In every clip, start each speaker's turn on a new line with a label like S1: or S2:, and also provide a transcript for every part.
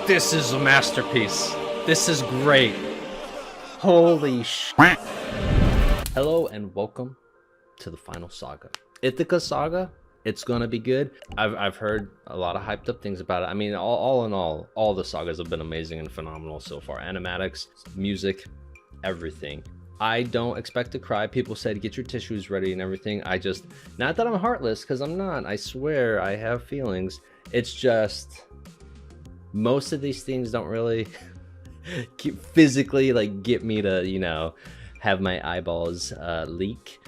S1: This is a masterpiece. This is great. Holy sh! Hello and welcome to the final saga, Ithica Saga. It's gonna be good. I've heard a lot of hyped up things about it. I mean, all in all the sagas have been amazing and phenomenal so far. Animatics, music, everything. I don't expect to cry. People said get your tissues ready and everything. Not that I'm heartless, because I'm not. I swear I have feelings. It's just most of these things don't really physically like get me to, you know, have my eyeballs leak,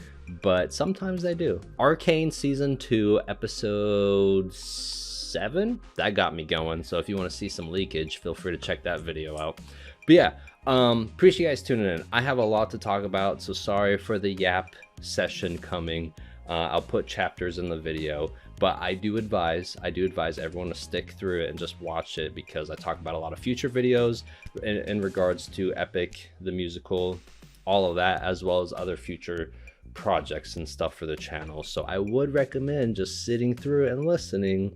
S1: but sometimes they do. Arcane season 2 episode 7, that got me going. So if you want to see some leakage, feel free to check that video out. But yeah, appreciate you guys tuning in. I have a lot to talk about, so sorry for the yap session coming. I'll put chapters in the video, but I do advise everyone to stick through it and just watch it, because I talk about a lot of future videos in regards to Epic the musical, all of that, as well as other future projects and stuff for the channel. So I would recommend just sitting through it and listening,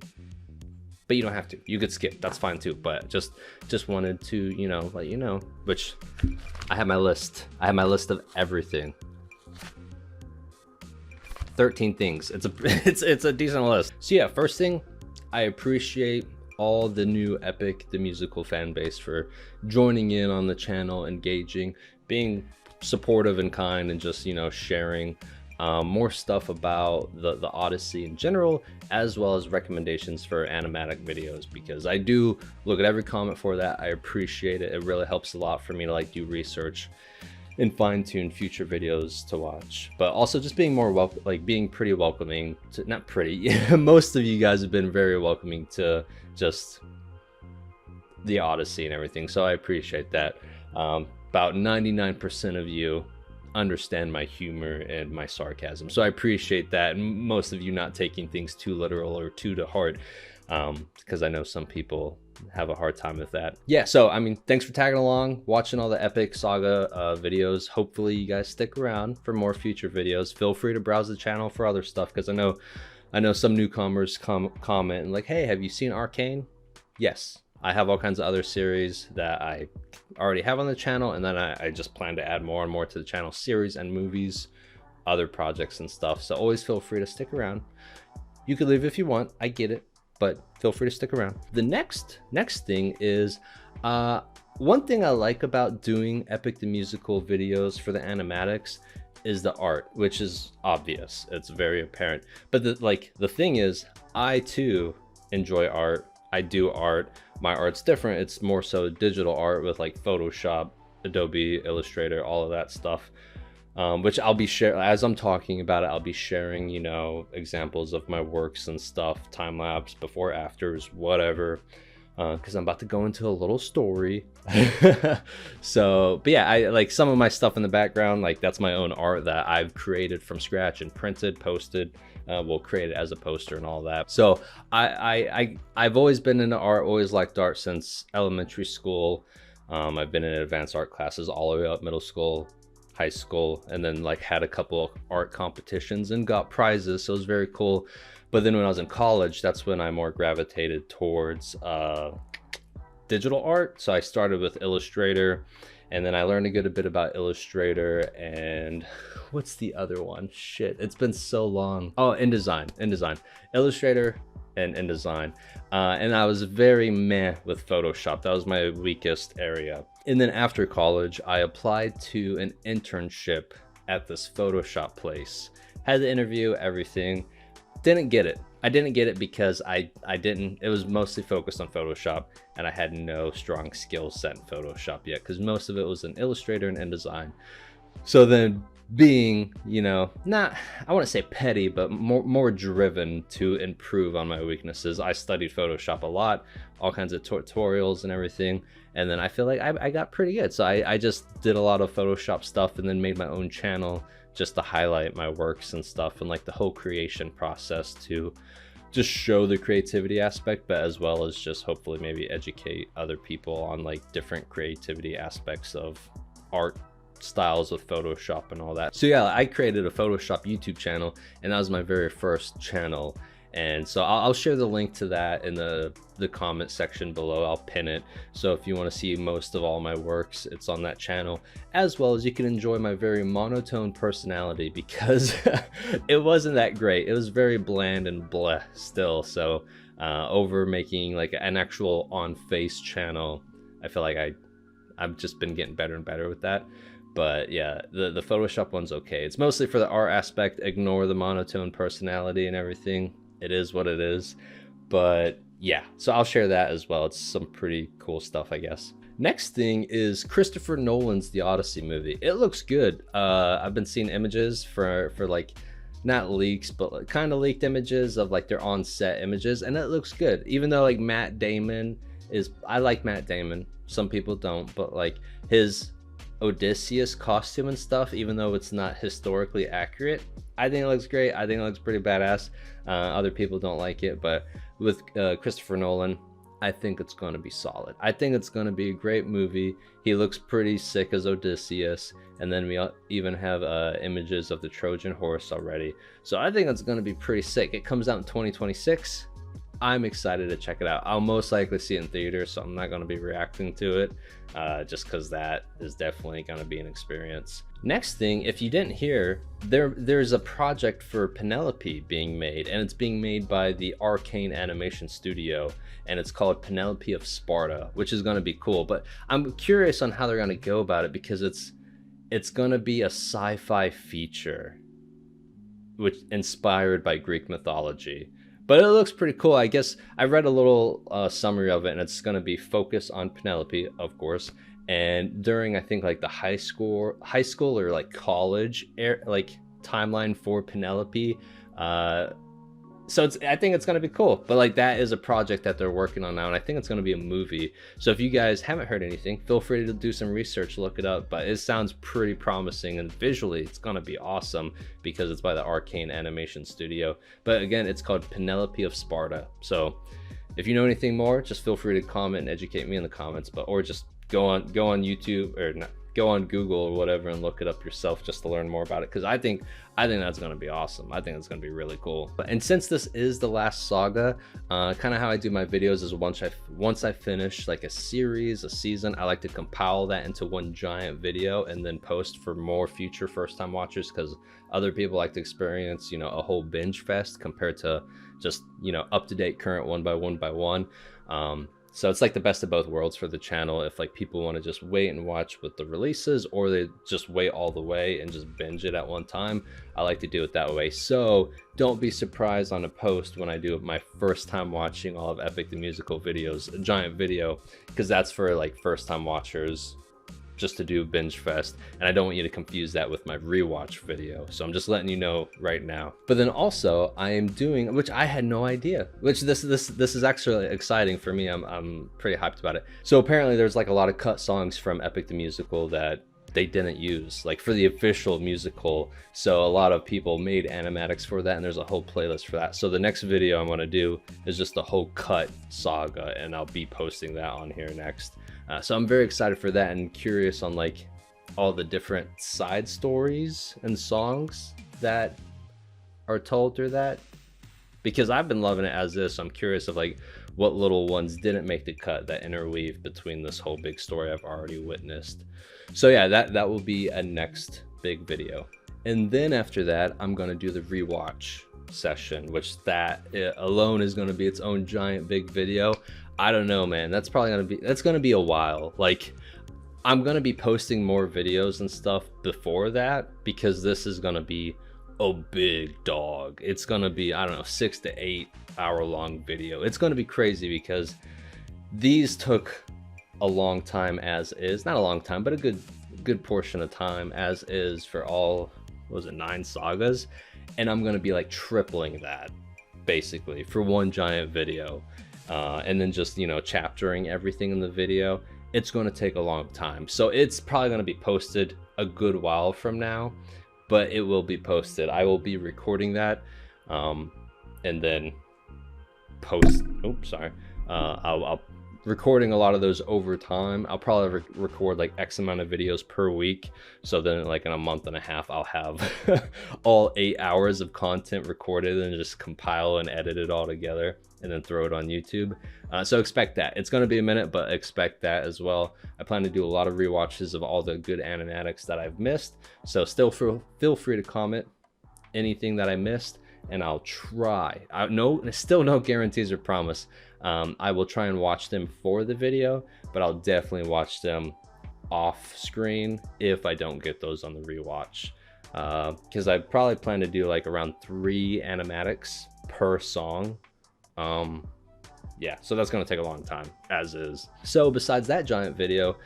S1: but you don't have to. You could skip, that's fine too. But just wanted to, you know, let you know. Which I have my list. I have my list of everything. 13 things. It's a decent list. So yeah, first thing, I appreciate all the new Epic the musical fan base for joining in on the channel, engaging, being supportive and kind, and just, you know, sharing more stuff about the Odyssey in general, as well as recommendations for animatic videos, because I do look at every comment for that. I appreciate it. It really helps a lot for me to like do research and fine-tune future videos to watch. But also just being more being pretty welcoming to, not pretty, most of you guys have been very welcoming to just the Odyssey and everything, so I appreciate that. About 99% of you understand my humor and my sarcasm, so I appreciate that, and most of you not taking things too literal or too to heart, because I know some people have a hard time with that. Yeah, so I mean, thanks for tagging along, watching all the Epic Saga videos. Hopefully you guys stick around for more future videos. Feel free to browse the channel for other stuff, because I know some newcomers comment and like, hey, have you seen Arcane? Yes, I have all kinds of other series that I already have on the channel, and then I just plan to add more and more to the channel, series and movies, other projects and stuff. So always feel free to stick around. You could leave if you want, I get it, but feel free to stick around. The next thing is, one thing I like about doing Epic the Musical videos for the animatics is the art, which is obvious. It's very apparent. But the thing is, I too enjoy art. I do art. My art's different. It's more so digital art with like Photoshop, Adobe Illustrator, all of that stuff. Which I'll be sharing as I'm talking about it. I'll be sharing, you know, examples of my works and stuff, time lapse, before, afters, whatever, because I'm about to go into a little story. So, but yeah, I like some of my stuff in the background, like that's my own art that I've created from scratch and printed, posted. We'll create it as a poster and all that. So I've always been into art, always liked art since elementary school. I've been in advanced art classes all the way up middle school, high school, and then like had a couple of art competitions and got prizes, so it was very cool. But then when I was in college, that's when I more gravitated towards digital art. So I started with Illustrator, and then I learned a good bit about Illustrator, and what's the other one? Shit, it's been so long. Oh, InDesign, Illustrator and InDesign. And I was very meh with Photoshop. That was my weakest area. And then after college, I applied to an internship at this Photoshop place. Had the interview, everything. Didn't get it. I didn't get it because it was mostly focused on Photoshop, and I had no strong skill set in Photoshop yet, because most of it was in Illustrator and InDesign. So then being, you know, not, I want to say petty, but more driven to improve on my weaknesses, I studied Photoshop a lot, all kinds of tutorials and everything, and then I feel like I got pretty good. So I just did a lot of Photoshop stuff, and then made my own channel just to highlight my works and stuff, and like the whole creation process, to just show the creativity aspect, but as well as just hopefully maybe educate other people on like different creativity aspects of art styles with Photoshop and all that. So yeah, I created a Photoshop YouTube channel, and that was my very first channel. And so I'll share the link to that in the comment section below. I'll pin it, so if you want to see most of all my works, it's on that channel, as well as you can enjoy my very monotone personality, because it wasn't that great. It was very bland and bleh still. So over making like an actual on face channel, I feel like I've just been getting better and better with that. But yeah, the Photoshop one's okay. It's mostly for the art aspect. Ignore the monotone personality and everything. It is what it is. But yeah, so I'll share that as well. It's some pretty cool stuff, I guess. Next thing is Christopher Nolan's The Odyssey movie. It looks good. I've been seeing images for like, not leaks, but like kind of leaked images of like their on-set images, and it looks good. Even though like Matt Damon is, I like Matt Damon. Some people don't, but like his Odysseus costume and stuff, even though it's not historically accurate, I think it looks great. I think it looks pretty badass. Other people don't like it, but with Christopher Nolan, I think it's going to be solid. I think it's going to be a great movie. He looks pretty sick as Odysseus, and then we even have images of the Trojan horse already. So I think it's going to be pretty sick. It comes out in 2026. I'm excited to check it out. I'll most likely see it in theaters, so I'm not going to be reacting to it, just because that is definitely going to be an experience. Next thing, if you didn't hear, there's a project for Penelope being made, and it's being made by the Arcane Animation Studio, and it's called Penelope of Sparta, which is going to be cool. But I'm curious on how they're going to go about it, because it's going to be a sci-fi feature, which inspired by Greek mythology. But it looks pretty cool. I guess I read a little summary of it, and it's going to be focused on Penelope, of course, and during, I think, like the high school or like college like timeline for Penelope. So I think it's going to be cool. But like, that is a project that they're working on now, and I think it's going to be a movie. So if you guys haven't heard anything, feel free to do some research, look it up. But it sounds pretty promising, and visually it's going to be awesome because it's by the Arcane Animation Studio. But again, it's called Penelope of Sparta. So if you know anything more, just feel free to comment and educate me in the comments, or just go on YouTube, or not, go on Google or whatever and look it up yourself just to learn more about it, because I think that's going to be awesome. I think it's going to be really cool. And since this is the last saga, kind of how I do my videos is once I finish like a series, a season, I like to compile that into one giant video and then post for more future first-time watchers, because other people like to experience, you know, a whole binge fest compared to just, you know, up-to-date current one by one. So it's like the best of both worlds for the channel. If like people want to just wait and watch with the releases, or they just wait all the way and just binge it at one time, I like to do it that way. So don't be surprised on a post when I do my first time watching all of Epic the Musical videos, a giant video, because that's for like first time watchers, just to do binge fest, and I don't want you to confuse that with my rewatch video. So I'm just letting you know right now. But then also I am doing, which I had no idea, which this is actually exciting for me. I'm pretty hyped about it. So apparently there's like a lot of cut songs from Epic the Musical that they didn't use like for the official musical. So a lot of people made animatics for that, and there's a whole playlist for that. So the next video I'm going to do is just the whole cut saga, and I'll be posting that on here next. So I'm very excited for that, and curious on like all the different side stories and songs that are told through that, because I've been loving it as is. So I'm curious of like what little ones didn't make the cut that interweave between this whole big story I've already witnessed. So yeah, that will be a next big video. And then after that, I'm going to do the rewatch session, which that alone is going to be its own giant big video. I don't know, man. That's going to be a while. Like, I'm going to be posting more videos and stuff before that, because this is going to be a big dog. It's going to be, I don't know, 6 to 8 hour long video. It's going to be crazy, because these took a long time as is. Not a long time, but a good portion of time as is for all, what was it, 9 sagas. And I'm going to be like tripling that basically for one giant video. And then just, you know, chaptering everything in the video. It's going to take a long time. So it's probably going to be posted a good while from now, but it will be posted. I will be recording that, and then post, I'll recording a lot of those over time. I'll probably record like X amount of videos per week. So then like in a month and a half, I'll have all 8 hours of content recorded and just compile and edit it all together and then throw it on YouTube. So expect that. It's going to be a minute, but expect that as well. I plan to do a lot of rewatches of all the good animatics that I've missed. So still feel free to comment anything that I missed, and I'll try. Still no guarantees or promise. I will try and watch them for the video, but I'll definitely watch them off screen if I don't get those on the rewatch. Because I probably plan to do like around 3 animatics per song. Yeah, so that's gonna take a long time, as is. So besides that giant video,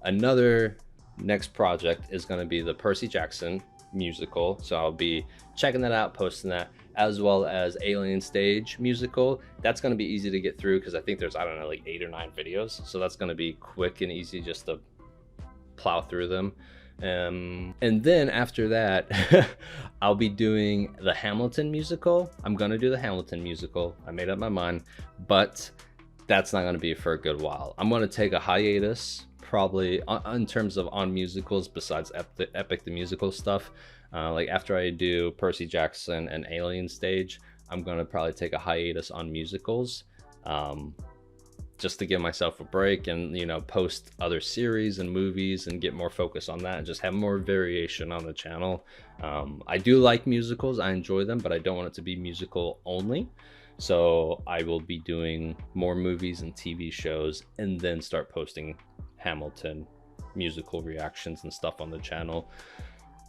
S1: another next project is gonna be the Percy Jackson musical. So I'll be checking that out, posting that, as well as Alien Stage musical. That's going to be easy to get through because I think there's, I don't know, like 8 or 9 videos. So that's going to be quick and easy just to plow through them. And then after that, I'll be doing the Hamilton musical. I'm going to do the Hamilton musical. I made up my mind, but that's not going to be for a good while. I'm going to take a hiatus, probably in terms of on musicals besides Epic the musical stuff. Like after I do Percy Jackson and Alien Stage, I'm gonna probably take a hiatus on musicals, just to give myself a break and, you know, post other series and movies and get more focus on that and just have more variation on the channel. I do like musicals, I enjoy them, but I don't want it to be musical only. So I will be doing more movies and TV shows and then start posting Hamilton musical reactions and stuff on the channel.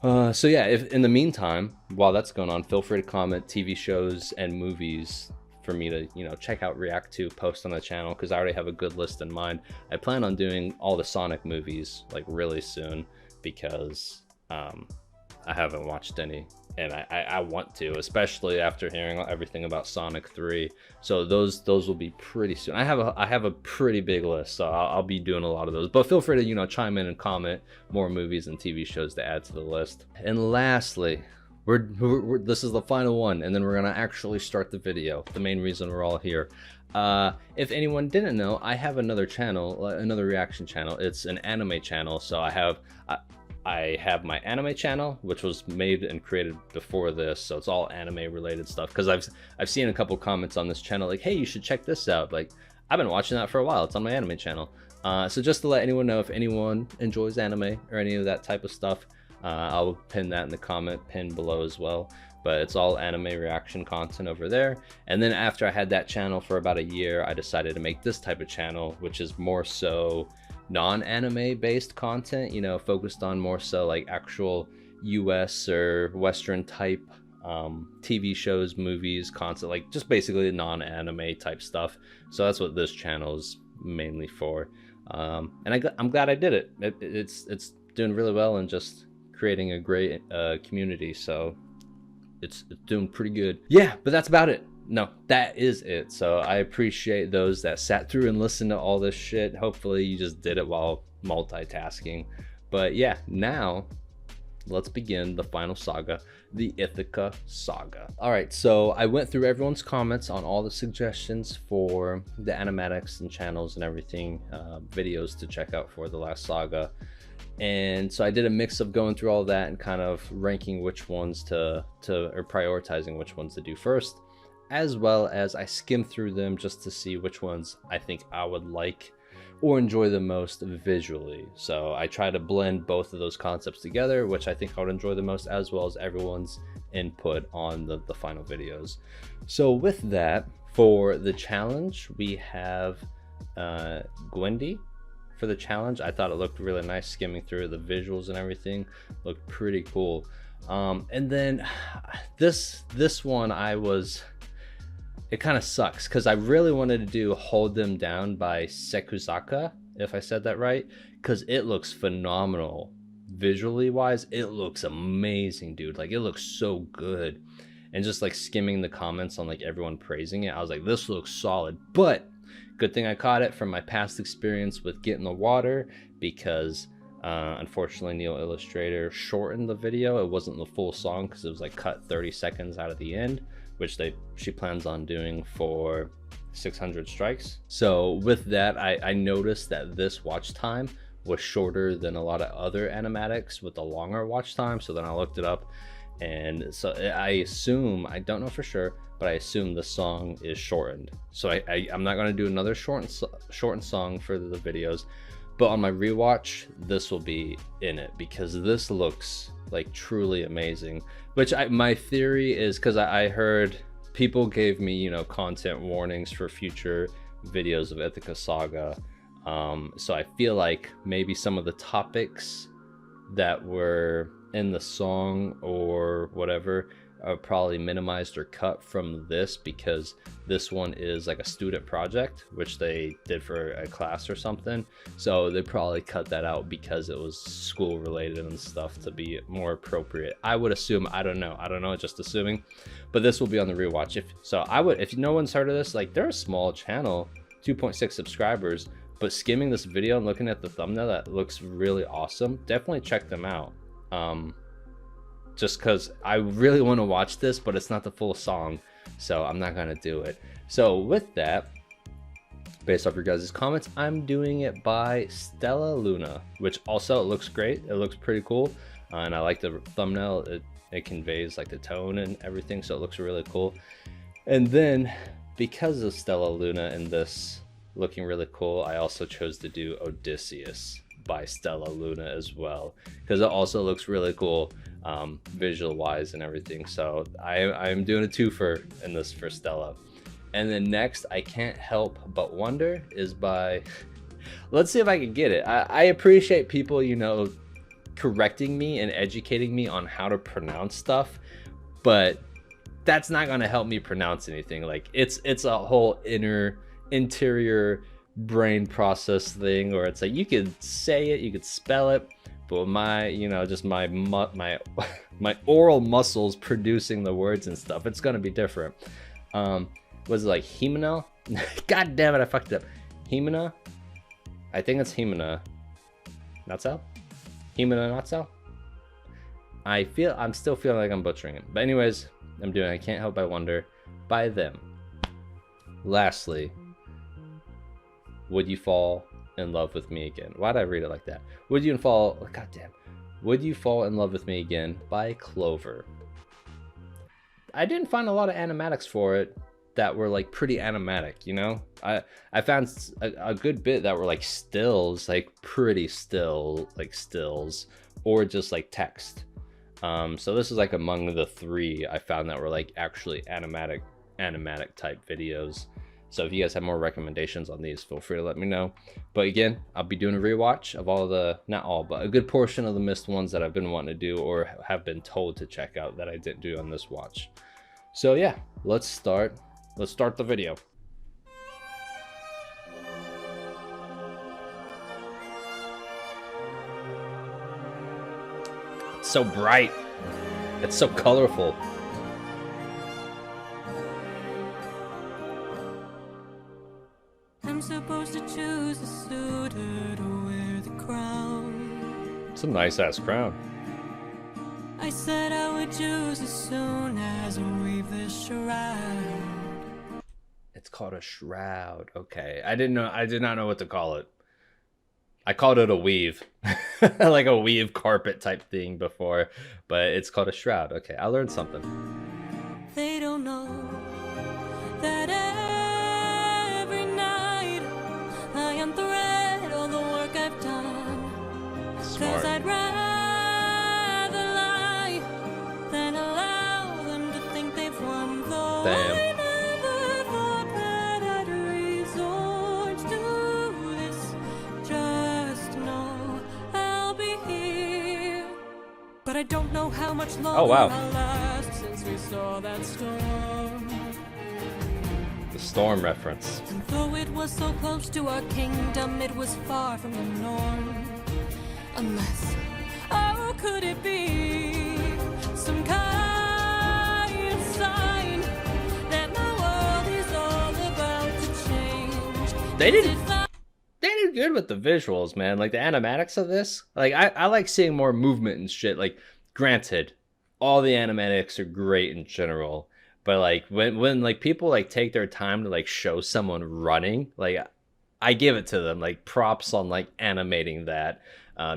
S1: So yeah, if in the meantime, while that's going on, feel free to comment TV shows and movies for me to, you know, check out, react to, post on the channel, because I already have a good list in mind. I plan on doing all the Sonic movies like really soon because I haven't watched any, and I want to, especially after hearing everything about Sonic 3. So those will be pretty soon. I have a pretty big list, so I'll be doing a lot of those. But feel free to, you know, chime in and comment more movies and TV shows to add to the list. And lastly, this is the final one, and then we're gonna actually start the video. The main reason we're all here. If anyone didn't know, I have another channel, another reaction channel. It's an anime channel. So I have my anime channel, which was made and created before this, so it's all anime related stuff. Because I've seen a couple comments on this channel like, hey, you should check this out. Like, I've been watching that for a while. It's on my anime channel. So just to let anyone know, if anyone enjoys anime or any of that type of stuff, I'll pin that in the comment pin below as well. But it's all anime reaction content over there. And then after I had that channel for about a year, I decided to make this type of channel, which is more so non-anime based content, you know, focused on more so like actual US or Western type TV shows, movies, content, like just basically non-anime type stuff. So that's what this channel is mainly for. And I'm glad I did it. It's doing really well and just creating a great community. So it's doing pretty good. Yeah, but that's about it. No, that is it. So I appreciate those that sat through and listened to all this shit. Hopefully you just did it while multitasking. But yeah, now let's begin the final saga, the Ithica Saga. All right, so I went through everyone's comments on all the suggestions for the animatics and channels and everything, videos to check out for the last saga. And so I did a mix of going through all that and kind of ranking which ones or prioritizing which ones to do first, as well as I skimmed through them just to see which ones I think I would like or enjoy the most visually. So I try to blend both of those concepts together, which I think I would enjoy the most, as well as everyone's input on the final videos. So with that, for the challenge, we have Gwendy. For the challenge, I thought it looked really nice, skimming through the visuals and everything looked pretty cool. And then this one, it kind of sucks because I really wanted to do Hold Them Down by Sekuzaka, if I said that right, because it looks phenomenal visually wise. It looks amazing, dude. Like, it looks so good. And just like skimming the comments on like everyone praising it, I was like, this looks solid. But good thing I caught it from my past experience with Get in the Water, because unfortunately Neil Illustrator shortened the video. It wasn't the full song because it was like cut 30 seconds out of the end, which she plans on doing for 600 strikes. So with that, I noticed that this watch time was shorter than a lot of other animatics with a longer watch time. So then I looked it up, and so I assume, I don't know for sure, but I assume the song is shortened. So I'm not going to do another shortened song for the videos, but on my rewatch, this will be in it because this looks like truly amazing. Which my theory is, because I heard people gave me, you know, content warnings for future videos of Ithica Saga. So I feel like maybe some of the topics that were in the song or whatever are probably minimized or cut from this, because this one is like a student project which they did for a class or something, so they probably cut that out because it was school related and stuff to be more appropriate, I would assume. I don't know, just assuming. But this will be on the rewatch. If no one's heard of this, like, they're a small channel, 2.6 subscribers, but skimming this video and looking at the thumbnail, that looks really awesome. Definitely check them out. Just because I really want to watch this, but it's not the full song, so I'm not gonna do it. So with that, based off your guys' comments, I'm doing it by Stella Luna, which also looks great. It looks pretty cool, and I like the thumbnail. It conveys like the tone and everything, so it looks really cool. And then because of Stella Luna and this looking really cool, I also chose to do Odysseus by Stella Luna as well, because it also looks really cool visual wise and everything. So I'm doing a twofer in this for Stella. And then next, I Can't Help But Wonder is by, let's see if I can get it. I appreciate people, you know, correcting me and educating me on how to pronounce stuff, but that's not going to help me pronounce anything. Like, it's a whole interior brain process thing, or it's like you could say it, you could spell it, but my, you know, just my oral muscles producing the words and stuff, it's gonna be different. Was it like Himena? God damn it, I fucked it up. Himena? I think it's Himena. Not so? Himena, not so? I'm still feeling like I'm butchering it. But anyways, I'm doing I Can't Help But Wonder by them. Lastly, Would You Fall in Love With Me Again? Why'd I read it like that? Would You Fall in Love With Me Again by Clover. I didn't find a lot of animatics for it that were like pretty animatic, you know? I found a good bit that were like stills, like pretty still, like stills, or just like text. So this is like among the three I found that were like actually animatic type videos. So if you guys have more recommendations on these, feel free to let me know. But again, I'll be doing a rewatch of all the, not all, but a good portion of the missed ones that I've been wanting to do or have been told to check out that I didn't do on this watch. So yeah, let's start the video. It's so bright. It's so colorful.
S2: I'm supposed to choose a suitor to wear the crown.
S1: It's a nice ass crown.
S2: I said I would choose as soon as I weave this shroud.
S1: It's called a shroud. Okay, I did not know what to call it. I called it a weave, like a weave carpet type thing before, but it's called a shroud. Okay, I learned something.
S2: They don't know that every night I unthread all the work I've done.
S1: Smart.
S2: 'Cause I'd rather lie than allow them to think they've won. Though
S1: Damn.
S2: I never thought that I'd resort to this. Just know I'll be here. But I don't know how much longer
S1: wow.
S2: I'll last since we saw that storm.
S1: The storm reference.
S2: And though it was so close to our kingdom, it was far from the norm. Unless, oh, could it be some kind of sign that my world is all about to change?
S1: They did good with the visuals, man. Like the animatics of this. Like I like seeing more movement and shit. Like, granted, all the animatics are great in general, But like when like people like take their time to like show someone running, like I give it to them, like props on like animating that,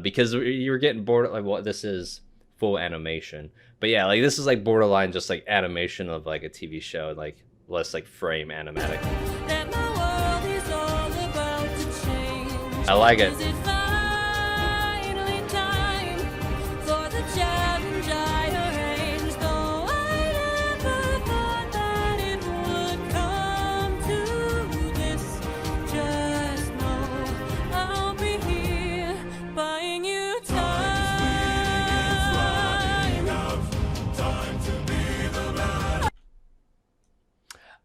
S1: because you're getting bored. Like, what, this is full animation, but yeah, like this is like borderline just like animation of like a TV show, like less like frame animatic. I like it.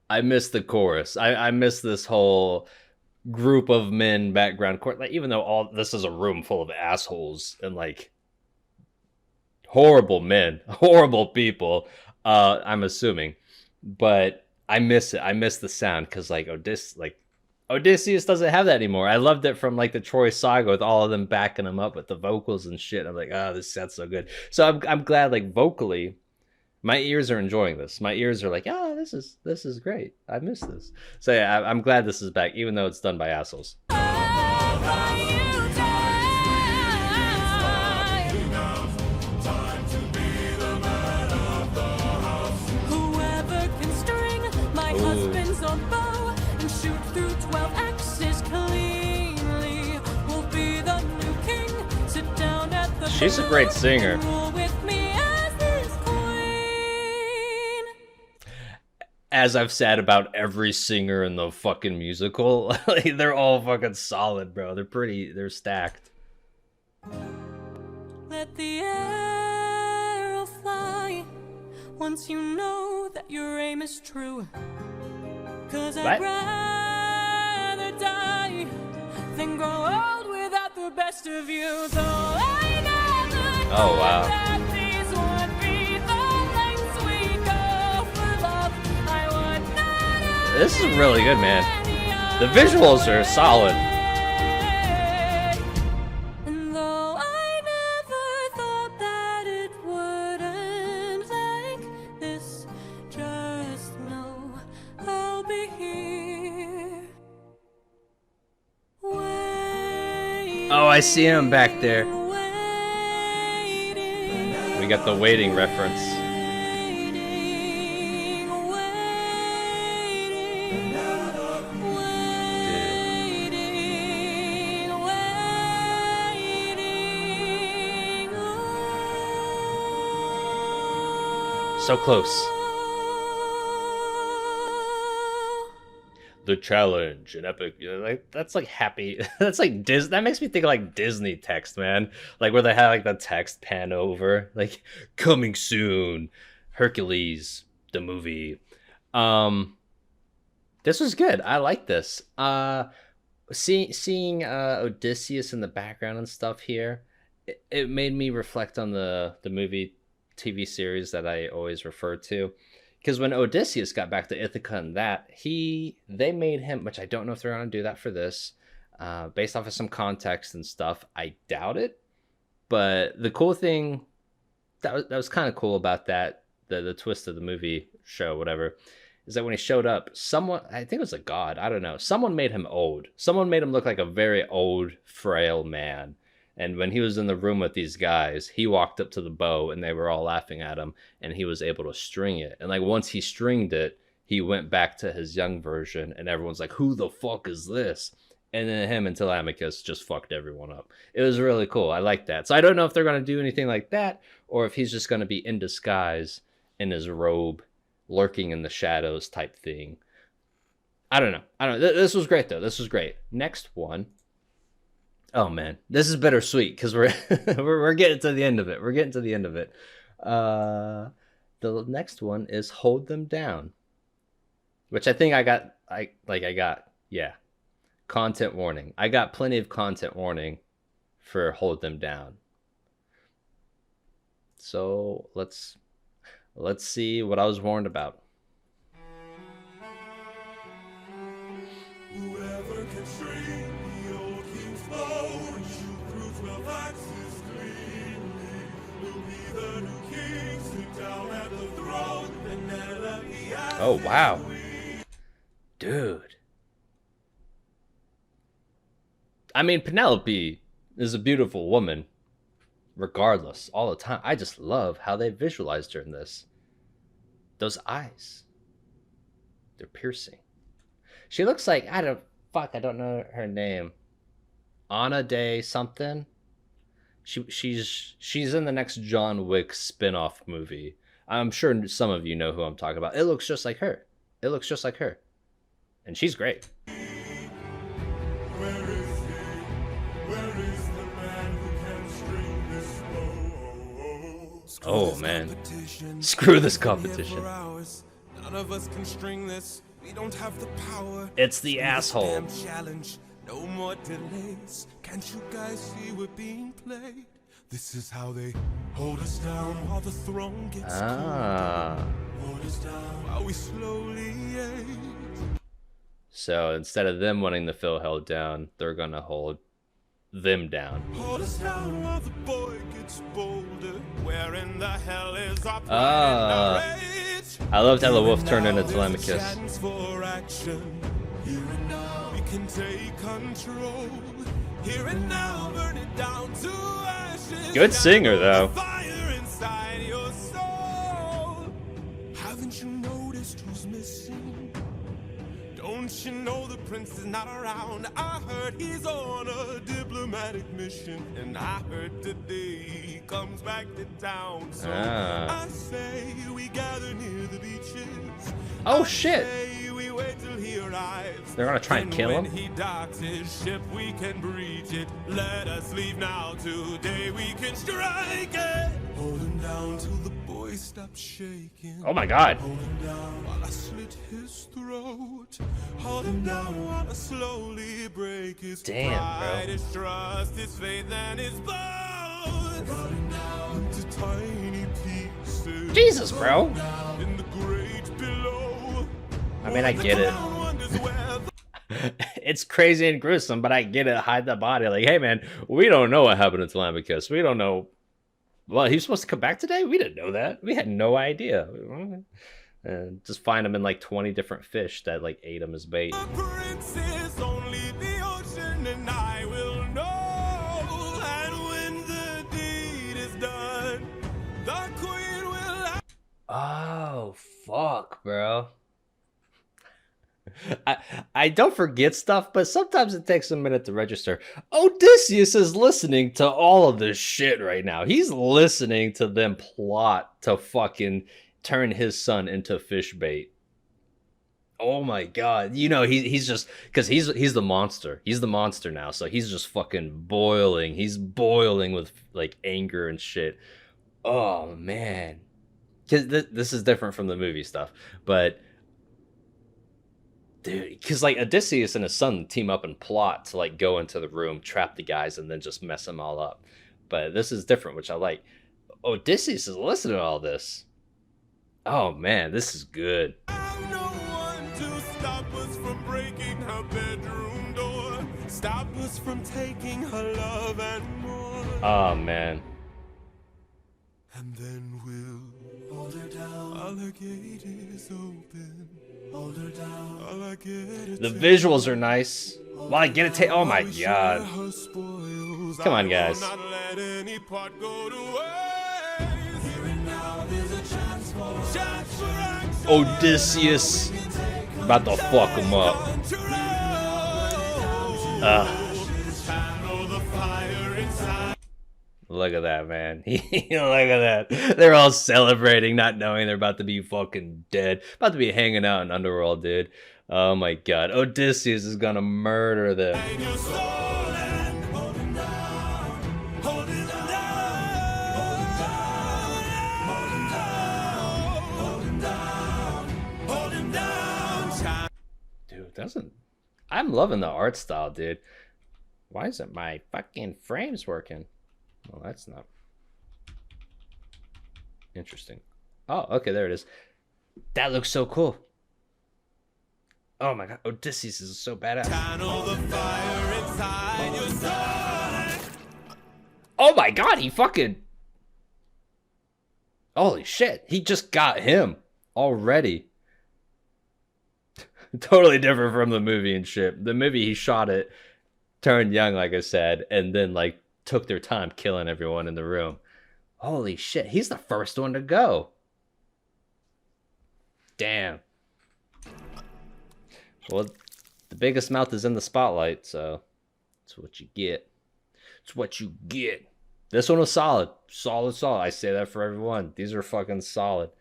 S1: I miss the chorus. I miss this whole group of men background chorus. Like, even though all this is a room full of assholes and like horrible men, horrible people, I'm assuming, but I miss it. I miss the sound because like Odysseus doesn't have that anymore. I loved it from like the Troy Saga with all of them backing him up with the vocals and shit. I'm like, oh, this sounds so good. So I'm glad, like, vocally, my ears are enjoying this. My ears are like, oh, this is great. I miss this. So yeah, I'm glad this is back, even though it's done by assholes.
S2: Whoever can string my husband's own bow and shoot through 12 axes cleanly will be the new king. Sit down at the
S1: She's a great singer. As I've said about every singer in the fucking musical, like, they're all fucking solid, bro. They're stacked.
S2: Let the arrow fly once you know that your aim is true. 'Cause I'd rather die than grow old without the best of you. So I never
S1: oh wow.
S2: that these would be the lengths we go for love. I would not.
S1: This is really good, man. The visuals are solid.
S2: And though I never thought that it would end like this, just know I'll be here.
S1: Oh, I see him back there.
S2: Waiting,
S1: We got the waiting reference. So close. The challenge, an epic, like, that's like happy. That's like that makes me think of like Disney text, man. Like where they have like the text pan over, like, coming soon, Hercules, the movie. This was good. I like this. Seeing Odysseus in the background and stuff here, it made me reflect on the movie TV series that I always refer to. Because when Odysseus got back to Ithaca and that, they made him, which I don't know if they're going to do that for this, based off of some context and stuff. I doubt it. But the cool thing, that was kind of cool about that, the twist of the movie show, whatever, is that when he showed up, someone, I think it was a god, I don't know, someone made him old. Someone made him look like a very old, frail man. And when he was in the room with these guys, he walked up to the bow and they were all laughing at him, and he was able to string it. And like once he stringed it, he went back to his young version and everyone's like, who the fuck is this? And then him and Telemachus just fucked everyone up. It was really cool. I like that. So I don't know if they're going to do anything like that or if he's just going to be in disguise in his robe, lurking in the shadows type thing. I don't know. This was great though. This was great. Next one. Oh man, this is bittersweet because we're getting to the end of it. We're getting to the end of it. The next one is Hold Them Down, which I think I got. Yeah, content warning. I got plenty of content warning for Hold Them Down. So let's see what I was warned about.
S3: Whoever can string the old king's bow and shoot through 12 axes cleanly will be the new king. Sit down at the throne and never be
S1: Oh, wow. Dude. I mean, Penelope is a beautiful woman, regardless, all the time. I just love how they visualized her in this. Those eyes. They're piercing. She looks like, I don't know her name. Anna Day something. She's in the next John Wick spin-off movie. I'm sure some of you know who I'm talking about. It looks just like her. It looks just like her. And she's great.
S3: Where is he? Where is the man who can string this bow?
S1: Oh, man. Screw this competition.
S4: None of us can string this. We don't have the power.
S1: It's the asshole.
S4: Challenge. No more delays. Can't you guys see we're being played? This is how they hold us down while the throne gets cold. Hold us down while we slowly age.
S1: So instead of them wanting to feel held down, they're gonna hold them down.
S4: Hold us down while the boy gets bolder. Where in the hell is our pride and our rage?
S1: I loved how the wolf turned into Telemachus.
S4: For action. Here and now we can take control. Here and now burn it down to ashes.
S1: Good singer though.
S4: Fire inside your soul. Haven't you noticed who's missing? Don't you know the prince is not around? I heard he's on a diplomatic mission, and I heard today he comes back to town. So I say we gather near the beaches.
S1: Oh shit!
S4: We wait till he arrives.
S1: They're gonna try and kill him?
S4: When he docks his ship, we can breach it. Let us leave now. Today we can strike it. Hold him down till the boy stops shaking.
S1: Oh my god.
S4: Hold him down while I slit his throat. Hold him down while I slowly break his pride, his trust, his faith, and his bones. Cut him down into tiny pieces.
S1: Jesus, bro.
S4: In the great below.
S1: I mean, I get it. It's crazy and gruesome, but I get it. Hide the body. Like, hey, man, we don't know what happened to Telemachus. We don't know. Well, he was supposed to come back today? We didn't know that. We had no idea. Just find him in like 20 different fish that like ate him as bait.
S4: The prince is only the ocean, and I will know. And when the deed is done, the queen will.
S1: Oh, fuck, bro. I don't forget stuff, but sometimes it takes a minute to register. Odysseus is listening to all of this shit right now. He's listening to them plot to fucking turn his son into fish bait. Oh my god. You know, he's just, because he's the monster. He's the monster now, so he's just fucking boiling. He's boiling with like anger and shit. Oh man. Because this is different from the movie stuff, but dude, because like Odysseus and his son team up and plot to like go into the room, trap the guys, and then just mess them all up. But this is different, which I like. Odysseus is listening to all this. Oh man, this is good.
S4: I'm no one to stop us from breaking her bedroom door. Stop us from taking her love and more.
S1: Oh man.
S4: And then we'll hold her down. All her gate is open. Hold her down. All I get
S1: the visuals are nice. While I get it, oh my god. Come on, guys. Odysseus about to fuck him up. Look at that, man. Look at that. They're all celebrating, not knowing they're about to be fucking dead. About to be hanging out in Underworld, dude. Oh my god. Odysseus is gonna murder them. Dude, I'm loving the art style, dude. Why isn't my fucking frames working? Well, that's not interesting. Oh, okay, there it is. That looks so cool. Oh my god, Odysseus is so badass. Oh my god, he fucking... Holy shit, he just got him already. Totally different from the movie and shit. The movie, he shot it, turned young, like I said, and then like took their time killing everyone in the room. Holy shit, he's the first one to go. Damn. Well, the biggest mouth is in the spotlight, so that's what you get. It's what you get. This one was solid. Solid. I say that for everyone. These are fucking solid.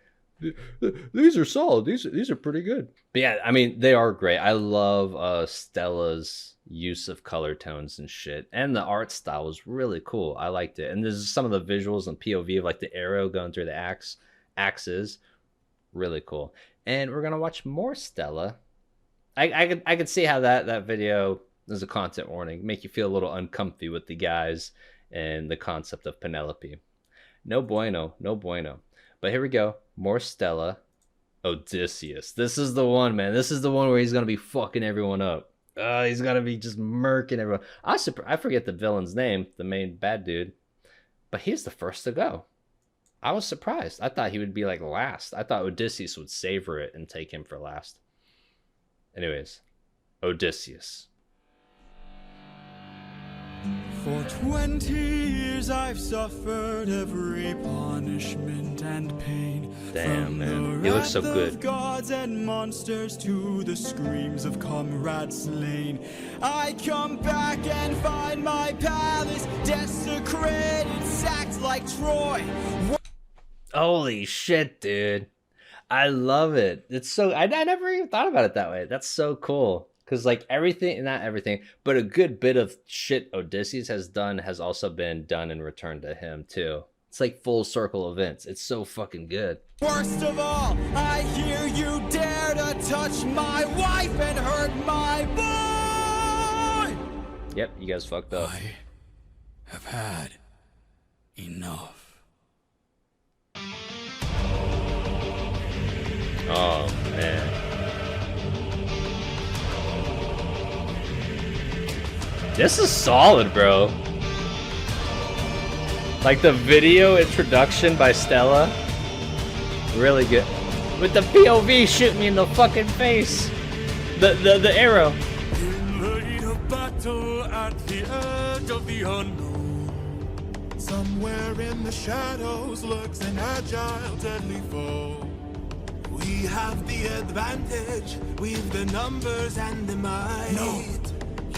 S1: These are solid. These are pretty good. But yeah, I mean, they are great. I love Stella's use of color tones and shit. And the art style was really cool. I liked it. And there's some of the visuals and POV of like the arrow going through the axes. Really cool. And we're gonna watch more Stella. I could see how that video is a content warning, make you feel a little uncomfy with the guys and the concept of Penelope. No bueno, no bueno. But here we go, more Stella. Odysseus. This is the one, man. This is the one where he's gonna be fucking everyone up. He's gonna be just murking everyone. I forget the villain's name, the main bad dude, but he's the first to go. I was surprised. I thought he would be like last. I thought Odysseus would savor it and take him for last. Anyways, Odysseus.
S4: For 20 years I've suffered every punishment and pain.
S1: Damn,
S4: From
S1: man.
S4: the
S1: He looks so
S4: wrath
S1: good.
S4: of gods and monsters to the screams of comrades slain. I come back and find my palace desecrated, sacked like Troy.
S1: Holy shit, dude. I love it. It's so... I never even thought about it that way. That's so cool. Because, like, everything... Not everything, but a good bit of shit Odysseus has done has also been done in return to him, too. It's like full circle events. It's so fucking good.
S4: Worst of all, I hear you dare to touch my wife and hurt my boy!
S1: Yep, you guys fucked up.
S4: I have had enough.
S1: Oh, man. This is solid, bro. Like the video introduction by Stella. Really good. With the POV shooting me in the fucking face. The arrow.
S3: In the heat of battle at the edge of the unknown, somewhere in the shadows lurks an agile, deadly foe. We have the advantage, we've the numbers and the might.
S4: No.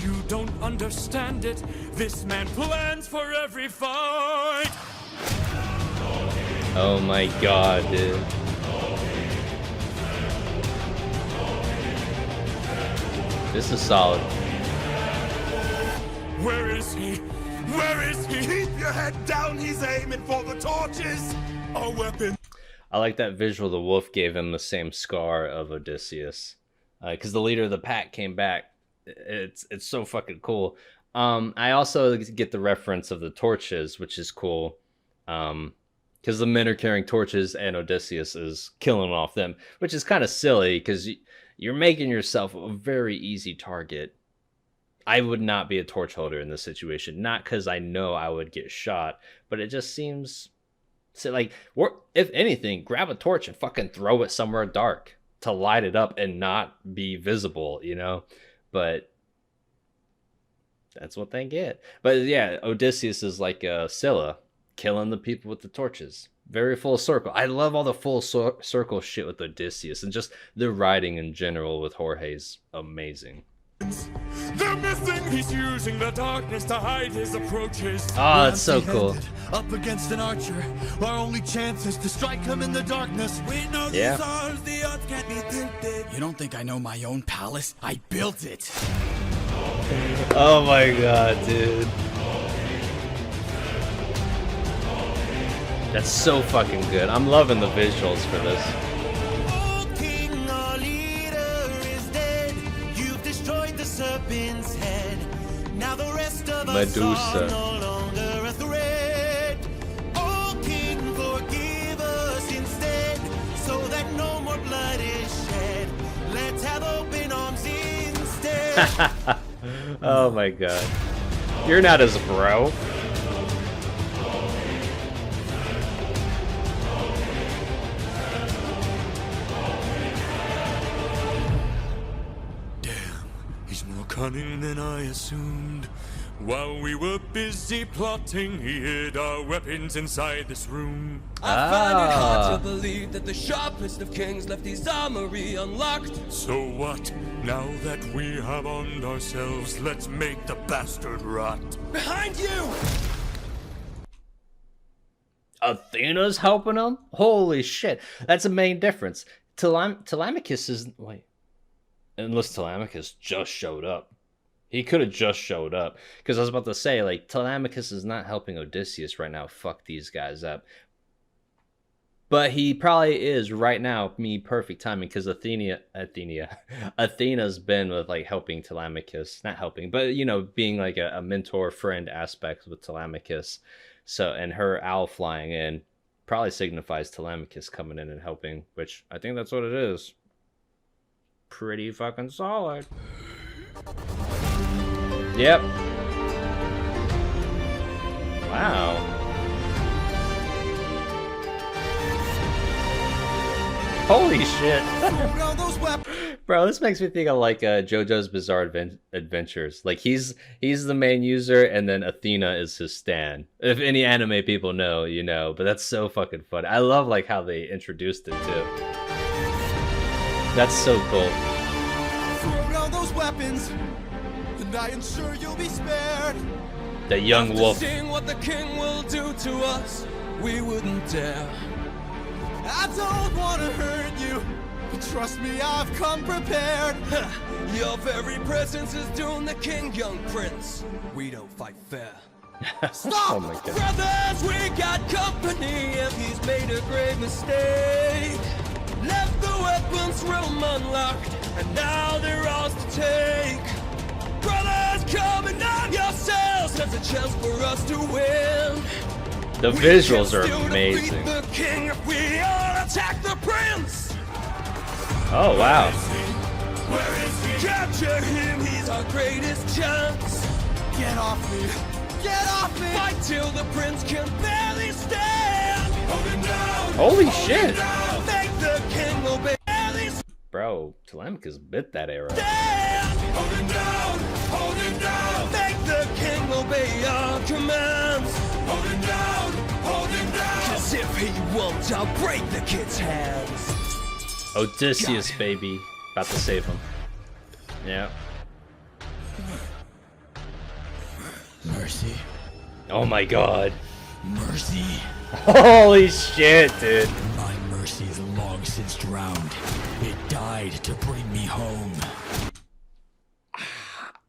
S3: You don't understand it. This man plans for every fight.
S1: Oh my god, dude. This is solid.
S3: Where is he? Where is he? Keep your head down, he's aiming for the torches. A weapon.
S1: I like that visual the wolf gave him the same scar of Odysseus. Because the leader of the pack came back. It's so fucking cool. I also get the reference of the torches, which is cool. Because the men are carrying torches and Odysseus is killing off them, which is kind of silly because you're making yourself a very easy target. I would not be a torch holder in this situation. Not because I know I would get shot, but it just seems... So like, if anything, grab a torch and fucking throw it somewhere dark to light it up and not be visible, you know? But that's what they get. But yeah, Odysseus is like Scylla, killing the people with the torches. Very full circle. I love all the full circle shit with Odysseus, and just the writing in general with Jorge's amazing.
S3: They're missing. He's using the darkness to hide his approaches.
S1: Oh, it's so cool.
S4: Up against an archer, our only chance is to strike him in the darkness.
S3: We know
S1: Yeah.
S3: these odds, the odds can't be tilted.
S4: You don't think I know my own palace? I built it.
S1: Oh my god, dude. That's so fucking good. I'm loving the visuals for this.
S5: Oh, King, our leader is dead. You've destroyed the serpent's head. Now the rest of us
S1: Medusa.
S5: are no longer a threat. Oh, King, forgive us instead, so that no more blood is shed. Let's have open arms instead.
S1: Oh my god. You're not his bro.
S3: more cunning than I assumed. While we were busy plotting, he hid our weapons inside this room.
S6: I find it hard to believe that the sharpest of kings left his armory unlocked.
S3: So what? Now that we have armed ourselves, let's make the bastard rot.
S6: Behind you!
S1: Athena's helping him? Holy shit. That's a main difference. Telemachus is... Wait. Unless Telemachus just showed up. He could have just showed up. Because I was about to say, like, Telemachus is not helping Odysseus right now. Fuck these guys up. But he probably is right now. Perfect timing. Because Athena's been with, like, helping Telemachus. Not helping, but, you know, being like a mentor friend aspect with Telemachus. So, and her owl flying in probably signifies Telemachus coming in and helping. Which, I think that's what it is. Pretty fucking solid. Yep. Wow. Holy shit. Bro, this makes me think of like JoJo's Bizarre Adventures. Like he's the main user and then Athena is his stan. If any anime people know, you know, but that's so fucking fun. I love like how they introduced it too. That's so cool.
S5: Throw down those weapons, and I ensure you'll be spared.
S1: The young wolf.
S6: Seeing what the king will do to us, we wouldn't dare.
S5: I don't want to hurt you, but trust me, I've come prepared.
S6: Your very presence is doomed the king, young prince. We don't fight fair.
S5: Stop!
S1: Oh my god.
S6: Brothers, we got company if he's made a grave mistake. Left the weapons room unlocked, and now they're ours to take. Brothers, come and arm yourselves. There's a chance for us to win.
S1: The visuals are amazing.
S6: The king if we all attack the prince.
S1: Oh wow.
S6: Where is he? Capture him, he's our greatest chance.
S5: Get off me! Get off me!
S6: Fight till the prince can barely stand. Hold him down.
S1: Holy
S6: Hold
S1: shit.
S6: him down. Make the king obey. Barely
S1: Bro, Telemachus bit that arrow.
S6: stand. Hold him down. Hold him down. Make the king obey our commands. Hold him down. Hold him down. 'Cause if he won't, I'll break the kid's hands.
S1: Odysseus, baby. About to save him. Yeah.
S5: Mercy.
S1: Oh my god.
S5: Mercy.
S1: Holy shit, dude.
S5: My mercy is long since drowned. It died to bring me home.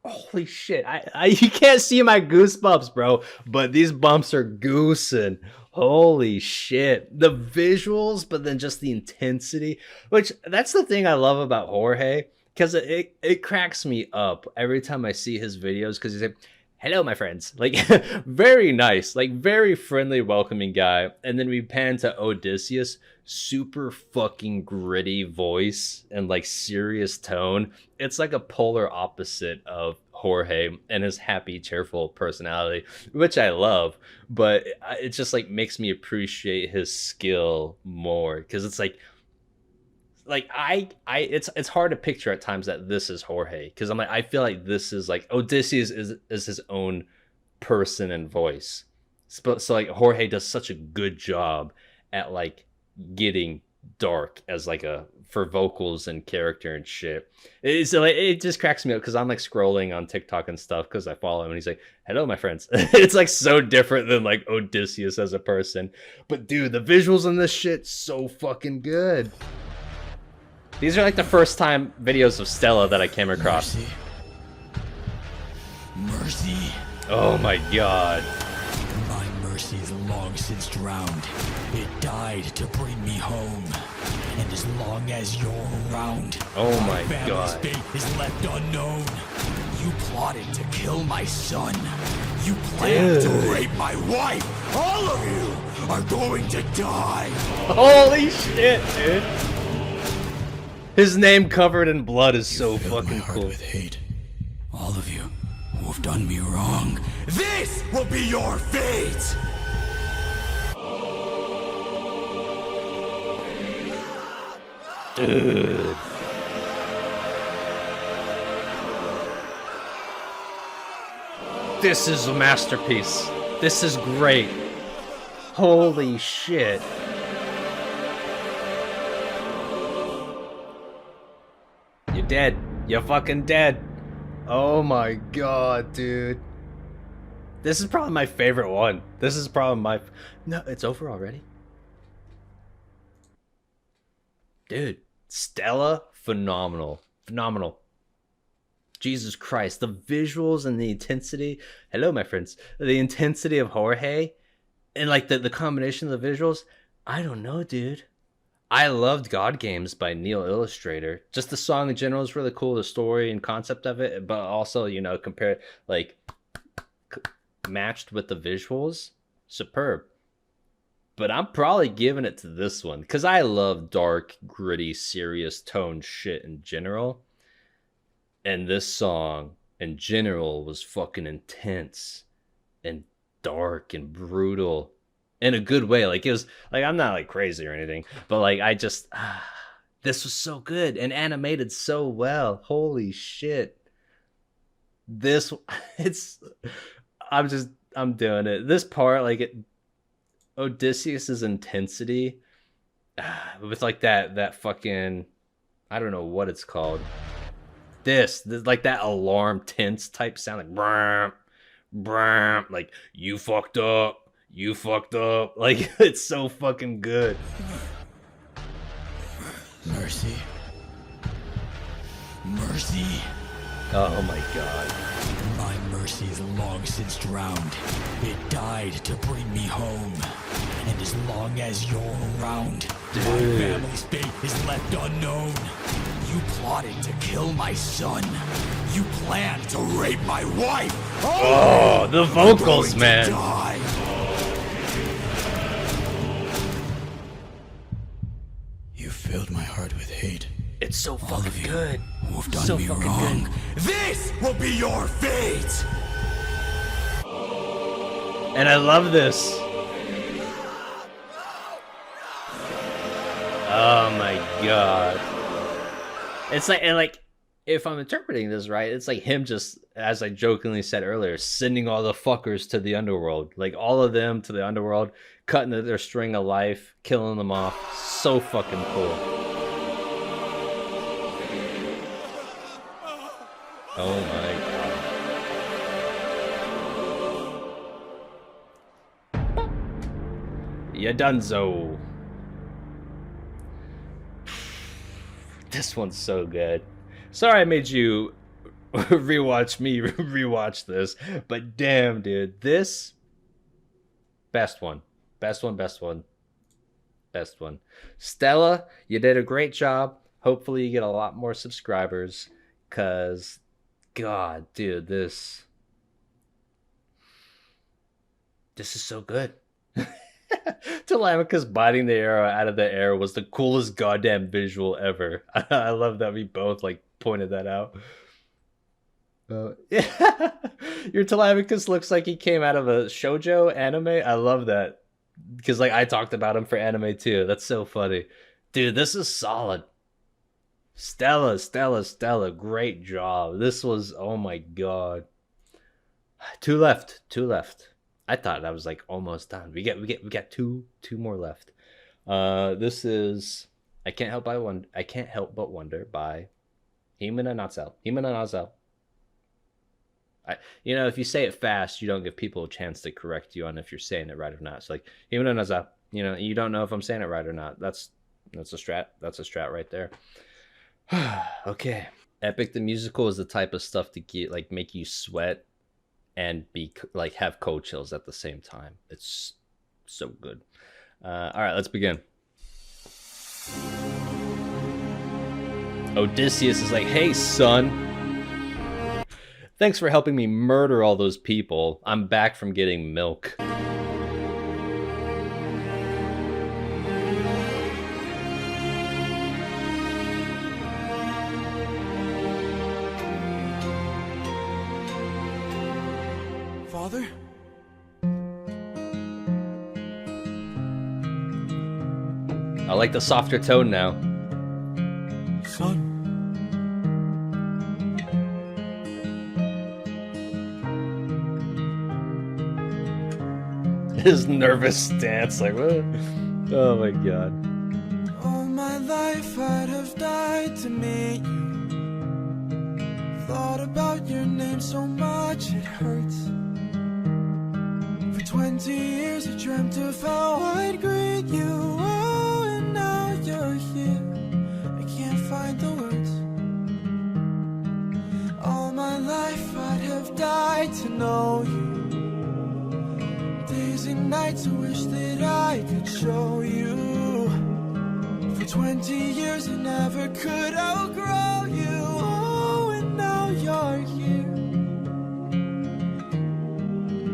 S1: Holy shit. You can't see my goosebumps, bro, but these bumps are goosing. Holy shit. The visuals, but then just the intensity, which that's the thing I love about Jorge, because it cracks me up every time I see his videos, because he's like, hello, my friends. Like, very nice, like, very friendly, welcoming guy. And then we pan to Odysseus, super fucking gritty voice and, like, serious tone. It's like a polar opposite of Jorge and his happy, cheerful personality, which I love. But it just, like, makes me appreciate his skill more. Because it's like it's hard to picture at times that this is Jorge, because I'm like, I feel like this is like Odysseus is his own person and voice. So like Jorge does such a good job at like getting dark as like for vocals and character and shit. It just cracks me up because I'm like scrolling on TikTok and stuff because I follow him and he's like, hello, my friends. It's like so different than like Odysseus as a person. But dude, the visuals in this shit so fucking good. These are like the first time videos of Stella that I came across.
S5: Mercy. Mercy.
S1: Oh my god.
S5: My mercy is long since drowned. It died to bring me home. And as long as you're around,
S1: Oh my
S5: family's
S1: god.
S5: fate is left unknown. You plotted to kill my son. You planned to rape my wife. All of you are going to die.
S1: Holy shit, dude. His name covered in blood is so
S5: Filled my
S1: fucking
S5: heart
S1: cool.
S5: with hate. All of you who have done me wrong. This will be your fate.
S1: Dude. This is a masterpiece. This is great. Holy shit. You're dead. You're fucking dead. Oh my god, dude. This is probably my favorite one. This is probably my... No, it's over already? Dude, Stella, phenomenal. Phenomenal. Jesus Christ, the visuals and the intensity. Hello, my friends. The intensity of Jorge and like the combination of the visuals. I don't know, dude. I loved God Games by Neil Illustrator. Just the song in general is really cool. The story and concept of it, but also, you know, compared, like, matched with the visuals, superb. But I'm probably giving it to this one because I love dark, gritty, serious tone shit in general. And this song in general was fucking intense and dark and brutal in a good way. Like, it was like, I'm not like crazy or anything, but like, I just, this was so good and animated so well. Holy shit. This, I'm doing it. This part, like, Odysseus's intensity with like that fucking, I don't know what it's called. This like that alarm tense type sound, like brum, brum, like you fucked up, like it's so fucking good.
S5: Mercy.
S1: Oh my god.
S5: My mercy is long since drowned. It died to bring me home. And as long as you're around, my family's fate is left unknown. You plotted to kill my son. You planned to rape my wife.
S1: Oh, the vocals, man.
S5: You filled my heart with hate.
S1: It's so fucking good.
S5: Who've done
S1: So
S5: me
S1: fucking
S5: wrong.
S1: good.
S5: This will be your fate.
S1: And I love this. Oh my god. It's like, and like, if I'm interpreting this right, it's like him just, as I jokingly said earlier, sending all the fuckers to the underworld. Like, all of them to the underworld, cutting their string of life, killing them off. So fucking cool. Oh my god. You donezo. This one's so good. Sorry I made you rewatch this, but damn, dude, this best one. Stella, you did a great job. Hopefully you get a lot more subscribers, cause god, dude, this is so good. Telemachus biting the arrow out of the air was the coolest goddamn visual ever. I love that we both like pointed that out. Yeah. Your Telemachus looks like he came out of a shoujo anime. I love that because like I talked about him for anime too. That's so funny, dude. This is solid. Stella, great job. This was, oh my god. Two left. I thought I was like almost done. We got two more left. This is I Can't Help But Wonder by Himina Natsuo. You know, if you say it fast, you don't give people a chance to correct you on if you're saying it right or not. It's like Himina Natsuo. You know, you don't know if I'm saying it right or not. That's a strat. That's a strat right there. Okay. Epic the Musical is the type of stuff to get like make you sweat and be like have cold chills at the same time. It's so good. All right, let's begin. Odysseus is like, hey son, thanks for helping me murder all those people. I'm back from getting milk.
S5: Father?
S1: I like the softer tone now.
S5: Son?
S1: his nervous stance, like what? Oh my god.
S5: All my life I'd have died to meet you. Thought about your name so much it hurts. For 20 years I dreamt of how I'd greet you. Oh, and now you're here. I can't find the words. All my life I'd have died to know you. Days and nights I wish that I could show you. For 20 years I never could outgrow you. Oh, and now you're here.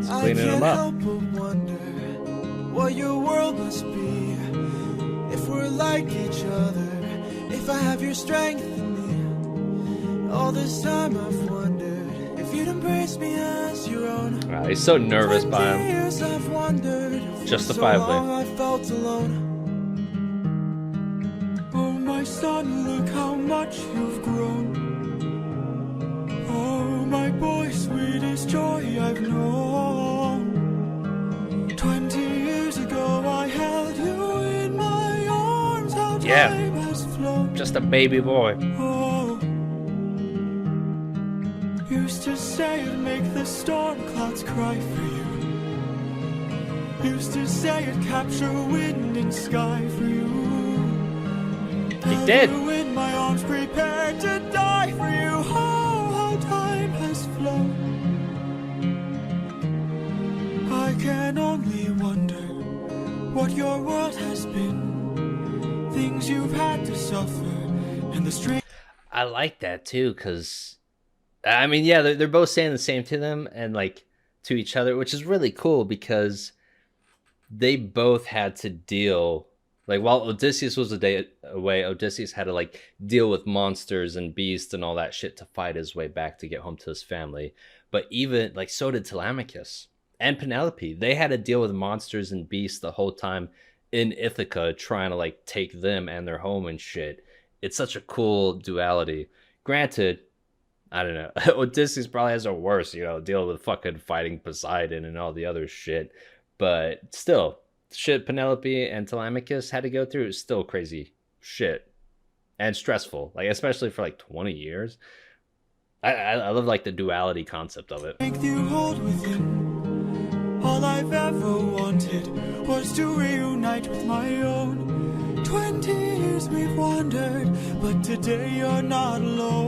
S5: I
S1: cleaning
S5: can't
S1: them up.
S5: help but wonder what your world must be. If we're like each other, if I have your strength in me. All this time I've wondered if you'd embrace me as your own.
S1: He's so nervous by
S5: 20
S1: him.
S5: years I've wondered for
S1: Justifiably.
S5: so long I felt alone. Oh my son, look how much you've grown. Oh my boy, sweetest joy I've known. 20 years ago I held you in my arms. How
S1: Yeah.
S5: time has flown.
S1: Just a baby boy.
S5: Oh, used to say it'd make the storm clouds cry for you. Used to say it'd capture wind and sky for you.
S1: He did.
S5: You in my arms, prepared to die for you. Oh, how time has flown. I can only wonder what your world has been. Things you've had to suffer, and the strength.
S1: I like that too, because I mean, yeah, they're both saying the same to them and like to each other, which is really cool because they both had to deal. Like while Odysseus was a day away, Odysseus had to like deal with monsters and beasts and all that shit to fight his way back to get home to his family. But even like so did Telemachus and Penelope. They had to deal with monsters and beasts the whole time in Ithaca, trying to like take them and their home and shit. It's such a cool duality. Granted, I don't know. Odysseus probably has it worse, you know, dealing with fucking fighting Poseidon and all the other shit. But still, shit Penelope and Telemachus had to go through is still crazy shit and stressful, like especially for like 20 years. I love like the duality concept of it.
S5: Strength you hold within. All I've ever wanted was to reunite with my own. 20 years we've wandered, but today you're not alone.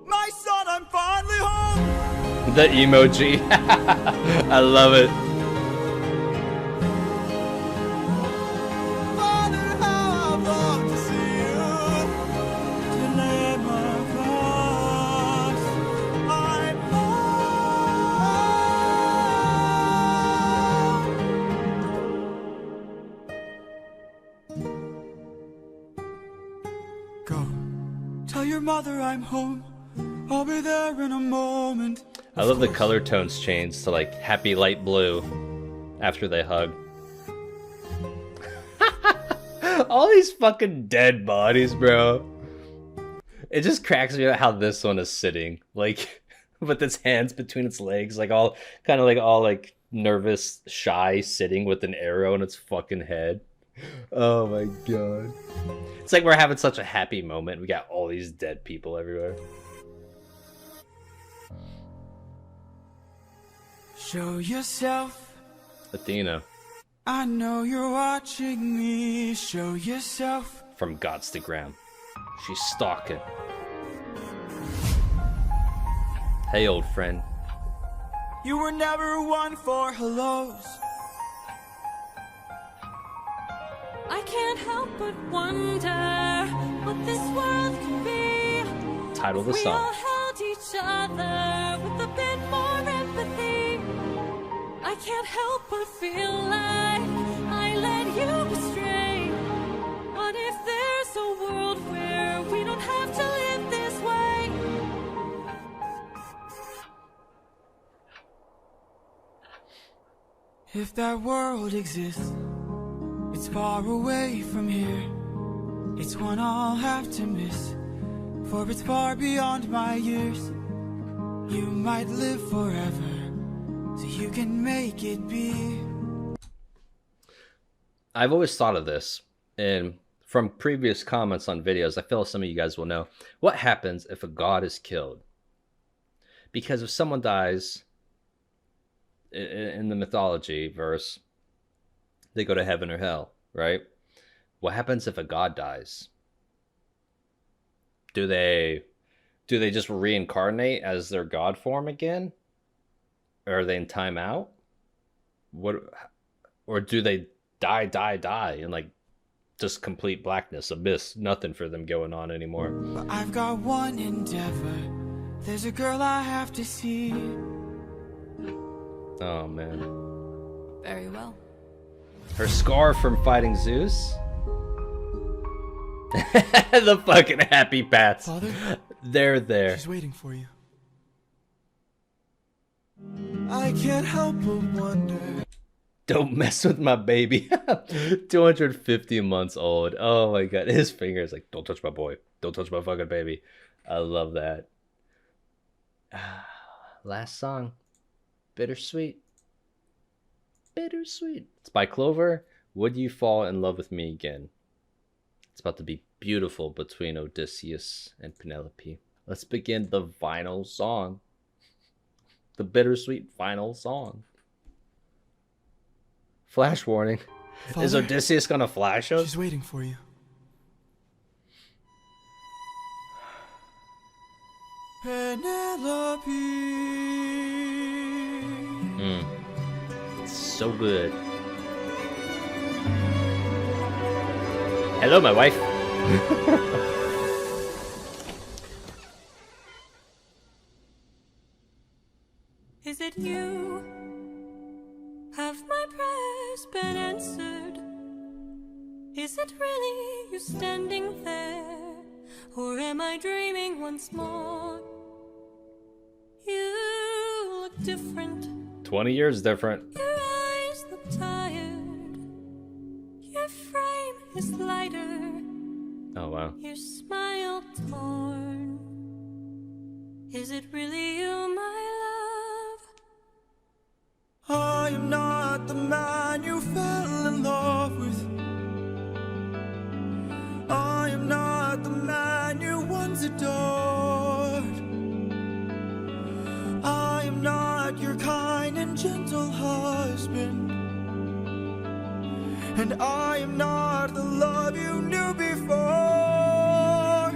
S5: My son, I'm finally home.
S1: The emoji. I love it.
S5: Father, how I've longed to see you. To lay my cross, I'm home. Go, tell your mother I'm home. I'll be there in a moment.
S1: I love the color tones change to like happy light blue after they hug. All these fucking dead bodies, bro. It just cracks me up how this one is sitting, like with its hands between its legs, like all kind of like all like nervous, shy, sitting with an arrow in its fucking head. Oh my god. It's like we're having such a happy moment. We got all these dead people everywhere.
S5: Show yourself.
S1: Athena
S5: I know you're watching me. Show yourself.
S1: from Godstagram. She's stalking. Hey, old friend.
S5: You were never one for hellos.
S2: I can't help but wonder what this world could be.
S1: Title of the
S2: We
S1: song.
S2: all held each other with a bit more empathy. I can't help but feel like I led you astray. What if there's a world where we don't have to live this way?
S5: If that world exists, it's far away from here. It's one I'll have to miss, for it's far beyond my years. You might live forever, so you can make it be.
S1: I've always thought of this, and from previous comments on videos, I feel some of you guys will know. What happens if a god is killed? Because if someone dies in the mythology verse, they go to heaven or hell, right? What happens if a god dies? Do they just reincarnate as their god form again? Or are they in timeout? Or do they die and like just complete blackness, abyss, nothing for them going on anymore?
S5: But I've got one endeavor. There's a girl I have to see.
S1: Oh man.
S2: Very well.
S1: Her scar from fighting Zeus? The fucking happy pats.
S5: Father?
S1: They're there.
S5: She's waiting for you. I can't help but wonder.
S1: Don't mess with my baby. 250 months old. Oh my god. His fingers like, don't touch my boy. Don't touch my fucking baby. I love that. Last song. Bittersweet. Bittersweet. It's by Clover. Would you fall in love with me again? It's about to be beautiful between Odysseus and Penelope. Let's begin the final song. The bittersweet final song. Flash warning.
S5: Father,
S1: Is Odysseus gonna flash us?
S5: she's waiting for you. Penelope.
S1: It's so good. Hello, my wife.
S2: Is it you? Have my prayers been answered? Is it really you standing there? Or am I dreaming once more? You look different.
S1: 20 years different.
S2: Your eyes look tired. Your frame is lighter.
S1: Oh, wow.
S2: Your smile torn. Is it really you, my love?
S5: I am not the man you fell in love with. I am not the man you once adored. I am not your kind and gentle husband. And I am not the love you knew before.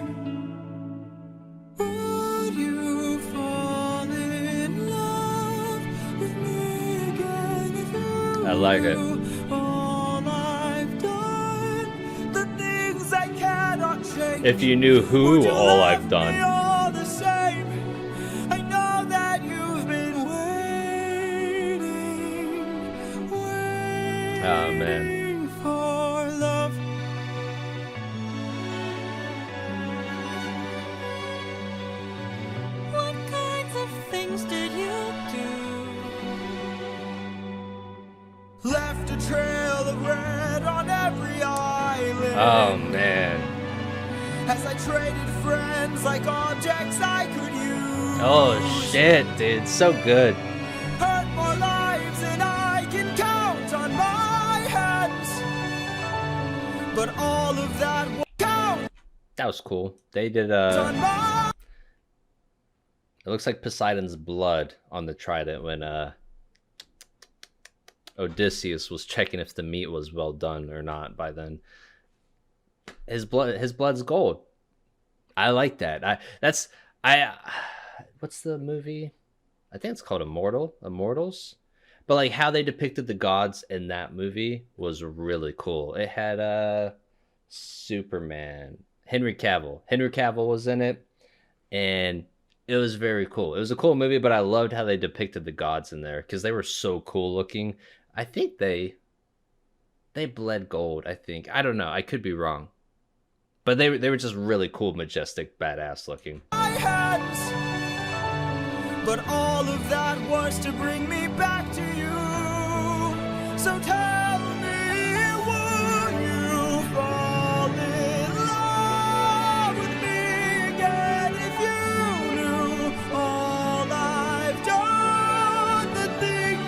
S5: Would you fall in love with me again if you
S1: I like it.
S5: knew all I've done, the things I cannot change?
S1: If you knew who
S5: Would you
S1: all
S5: love
S1: I've
S5: me
S1: done.
S5: all the same? I know that you've been waiting
S1: Oh, man.
S5: for love.
S2: What kinds of things did you do?
S5: Left a trail of red on every island.
S1: Oh, man.
S5: As I traded friends like objects I could use.
S1: Oh, shit, dude. So good.
S5: Hurt more lives than I can count on my hands. But all of that will count
S1: That was cool. They did,
S5: on my...
S1: it looks like Poseidon's blood on the trident when, Odysseus was checking if the meat was well done or not by then. His blood's gold. I like that. What's the movie? I think it's called Immortals. But like how they depicted the gods in that movie was really cool. It had Superman, Henry Cavill. Henry Cavill was in it, and it was very cool. It was a cool movie, but I loved how they depicted the gods in there because they were so cool looking. I think they bled gold, I think. I don't know. I could be wrong. But they were just really cool, majestic, badass looking.
S5: my hands. But all of that was to bring me back to you. So tell me, would you fall in love with me again if you knew all I've done, the things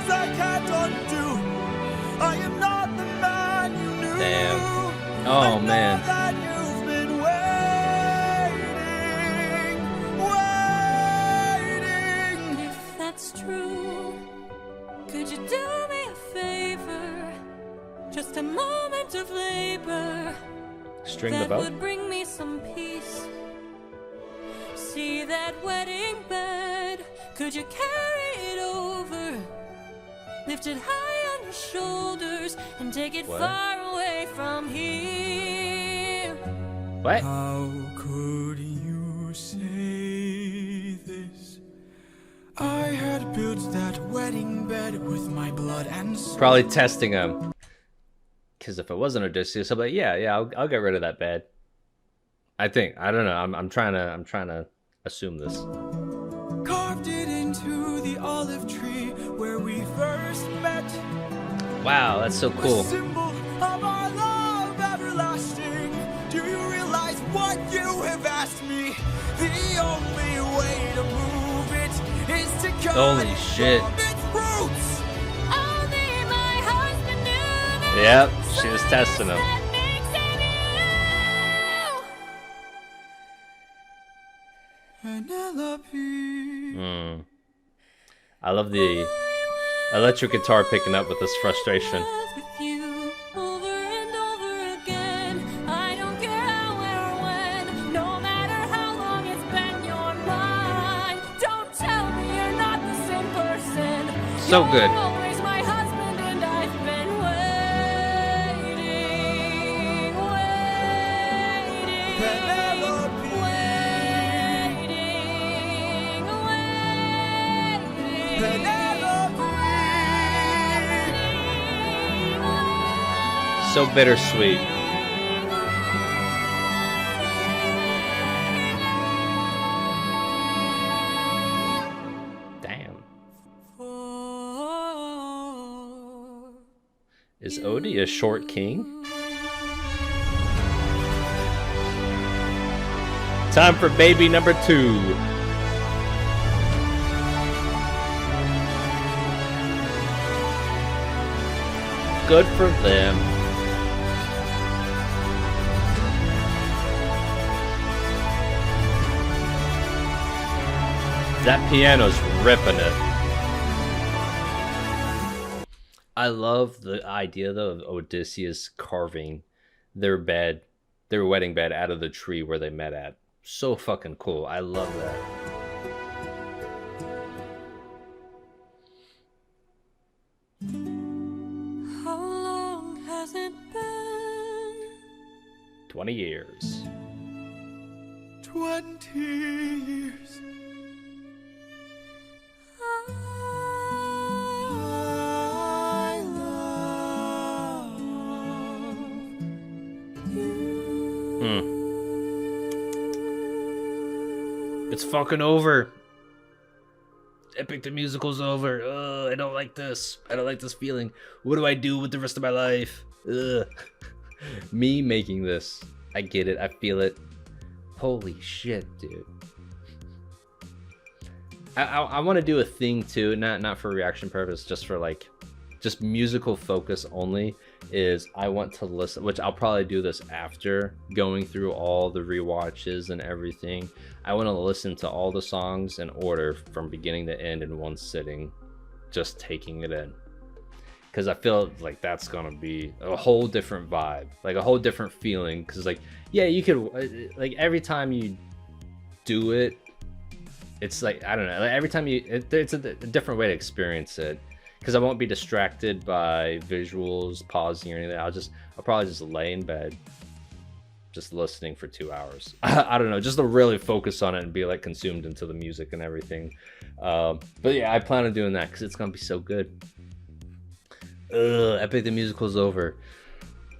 S2: of labor
S1: String the
S2: that
S1: bow.
S2: would bring me some peace. See that wedding bed, could you carry it over? Lift it high on your shoulders and take it
S1: What?
S2: far away from here.
S1: What?
S3: How could you say this? I had built that wedding bed with my blood and soul.
S1: Probably testing him. Because if it wasn't Odysseus, I'll be like, yeah, I'll get rid of that bed. I think. I don't know. I'm trying to assume this.
S3: Carved it into the olive tree where we first met.
S1: Wow, that's so
S3: A
S1: cool.
S3: symbol of our love everlasting. Do you realize what you have asked me? The only way to move it is to cut
S1: Holy
S3: it
S1: shit.
S3: from its roots.
S2: Only my husband knew the
S1: Yep, she was testing him.
S2: that makes him you.
S3: Penelope.
S1: I love the electric guitar picking up with this frustration.
S2: With you over and over again. I don't care how or when, no matter how long it's been, you're mine. Don't tell me you're not the same person.
S1: So
S2: You're
S1: good.
S2: always my husband, and I've been waiting,
S3: Penelope.
S1: So bittersweet. Damn. Is Odie a short king? Time for baby number 2. Good for them. That piano's ripping it. I love the idea though of Odysseus carving their wedding bed out of the tree where they met at. So fucking cool. I love that.
S2: How long has it been?
S1: 20 years.
S3: 20 years. I love you.
S1: It's fucking over. Epic the musical's over. Ugh, I don't like this. I don't like this feeling. What do I do with the rest of my life? Ugh. Me making this. I get it. I feel it. Holy shit, dude. I want to do a thing too, not for reaction purpose, just for like, just musical focus only, is I want to listen, which I'll probably do this after going through all the rewatches and everything. I want to listen to all the songs in order from beginning to end in one sitting, just taking it in. Because I feel like that's going to be a whole different vibe, like a whole different feeling. Because like, yeah, you could, like every time you do it, it's like, I don't know, like every time it's a different way to experience it. Because I won't be distracted by visuals, pausing or anything. I'll probably just lay in bed, just listening for 2 hours. I don't know, just to really focus on it and be like consumed into the music and everything. But yeah, I plan on doing that because it's gonna be so good. Epic the musical's over.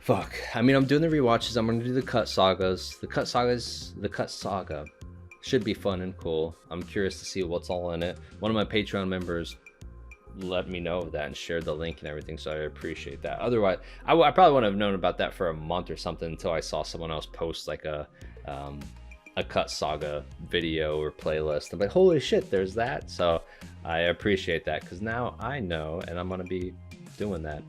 S1: Fuck. I mean, I'm doing the rewatches. I'm gonna do the cut sagas. The cut saga should be fun and cool. I'm curious to see what's all in it. One of my Patreon members let me know that and shared the link and everything, so I appreciate that. Otherwise, I probably wouldn't have known about that for a month or something until I saw someone else post like a cut saga video or playlist. I'm like, holy shit, there's that. So I appreciate that because now I know, and I'm gonna be doing that.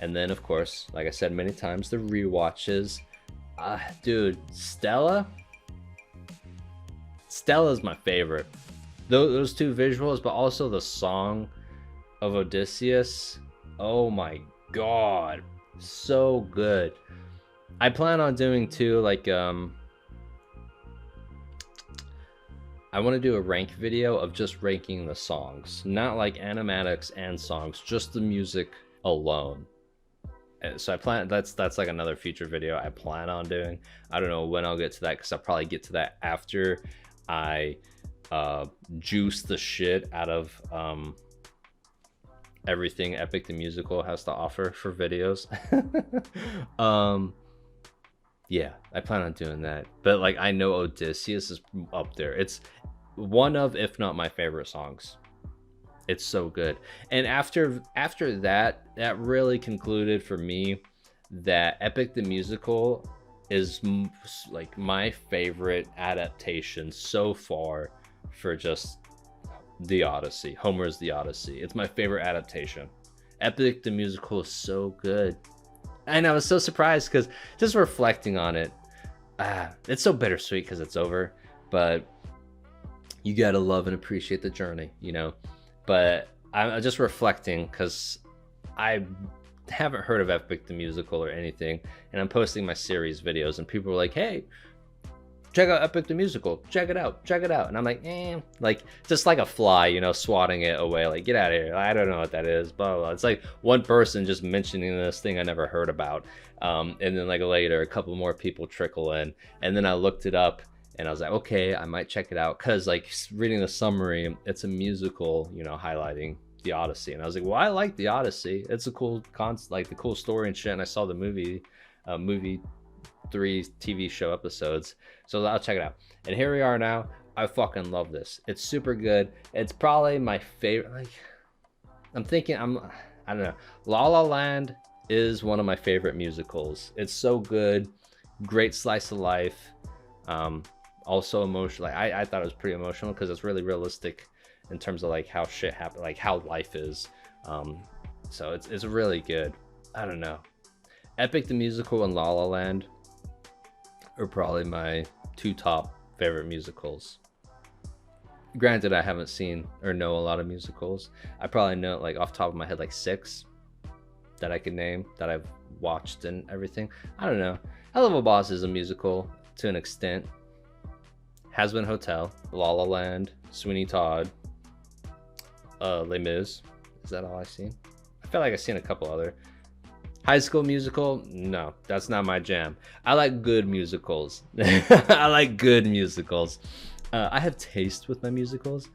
S1: And then of course, like I said many times, the rewatches. Dude, Stella's my favorite. Those two visuals, but also the song of Odysseus. Oh my god, So good. I plan on doing too, like I want to do a rank video of just ranking the songs, not like animatics and songs, just the music alone. So I plan, that's like another future video I plan on doing. I don't know when I'll get to that, because I'll probably get to that after I juice the shit out of everything Epic the Musical has to offer for videos. Yeah, I plan on doing that. But like, I know Odysseus is up there. It's one of, if not my favorite songs. It's so good. And after that, that really concluded for me that Epic the Musical is like my favorite adaptation so far for just the Odyssey. Homer's The Odyssey. It's my favorite adaptation. Epic the Musical is so good. And I was so surprised, because just reflecting on it, it's so bittersweet because it's over, but you gotta love and appreciate the journey, you know. But I'm just reflecting because I haven't heard of Epic the Musical or anything, and I'm posting my series videos, and people are like, hey, check out Epic the Musical, check it out, and I'm like, like, just like a fly, you know, swatting it away, like, get out of here, I don't know what that is, blah, blah, blah. It's like one person just mentioning this thing I never heard about, and then like later a couple more people trickle in, and then I looked it up, and I was like, okay, I might check it out, because like reading the summary, it's a musical, you know, highlighting the Odyssey, and I was like, well, I like the Odyssey, it's a cool like the cool story and shit, and I saw the movie 3 TV show episodes, so I'll check it out. And here we are now. I fucking love this. It's super good. It's probably my favorite. Like, I don't know. La La Land is one of my favorite musicals. It's so good. Great slice of life. Also emotional. Like, I thought it was pretty emotional because it's really realistic in terms of like how shit happens, like how life is. So it's really good. I don't know. Epic the Musical and La La Land are probably my 2 top favorite musicals. Granted, I haven't seen or know a lot of musicals. I probably know, like, off the top of my head, like 6 that I could name that I've watched and everything. I don't know. Hell of a Boss is a musical to an extent. Has Been Hotel, La La Land, Sweeney Todd, Les Mis. Is that all I've seen? I feel like I've seen a couple other. High School Musical, no, that's not my jam. I like good musicals. I like good musicals. I have taste with my musicals.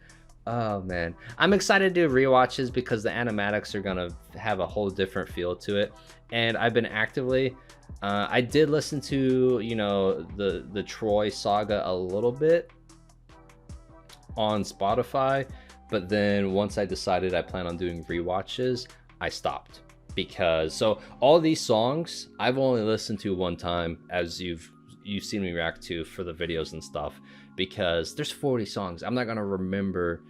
S1: Oh man, I'm excited to do rewatches because the animatics are gonna have a whole different feel to it. And I've been actively, I did listen to, you know, the Troy Saga a little bit on Spotify, but then once I decided I plan on doing rewatches, I stopped. Because so all these songs I've only listened to one time, as you've seen me react to for the videos and stuff, because there's 40 songs. I'm not gonna remember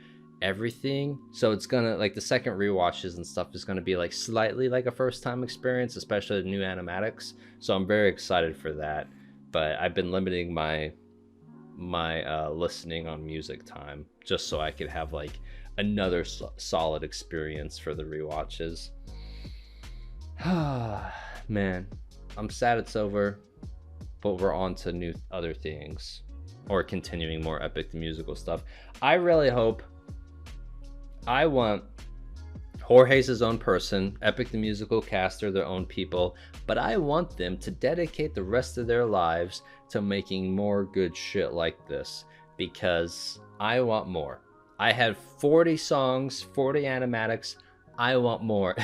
S1: everything, so it's gonna, like, the second rewatches and stuff is gonna be like slightly like a first time experience, especially the new animatics. So I'm very excited for that, but I've been limiting my listening on music time just so I could have like another solid experience for the rewatches. Man, I'm sad it's over, but we're on to new other things, or continuing more Epic the Musical stuff. I really hope, I want Jorge's his own person, Epic the Musical cast are their own people, but I want them to dedicate the rest of their lives to making more good shit like this, because I want more. I had 40 songs, 40 animatics. I want more.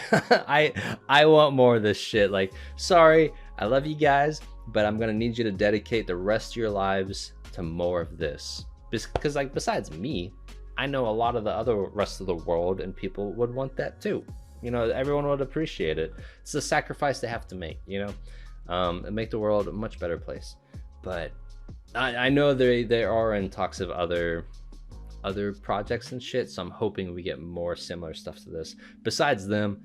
S1: I want more of this shit. Like, sorry, I love you guys, but I'm gonna need you to dedicate the rest of your lives to more of this. Because, like, besides me, I know a lot of the other rest of the world and people would want that too. You know, everyone would appreciate it. It's a sacrifice they have to make, you know, and make the world a much better place. But I know they are in talks of other projects and shit, so I'm hoping we get more similar stuff to this. Besides them,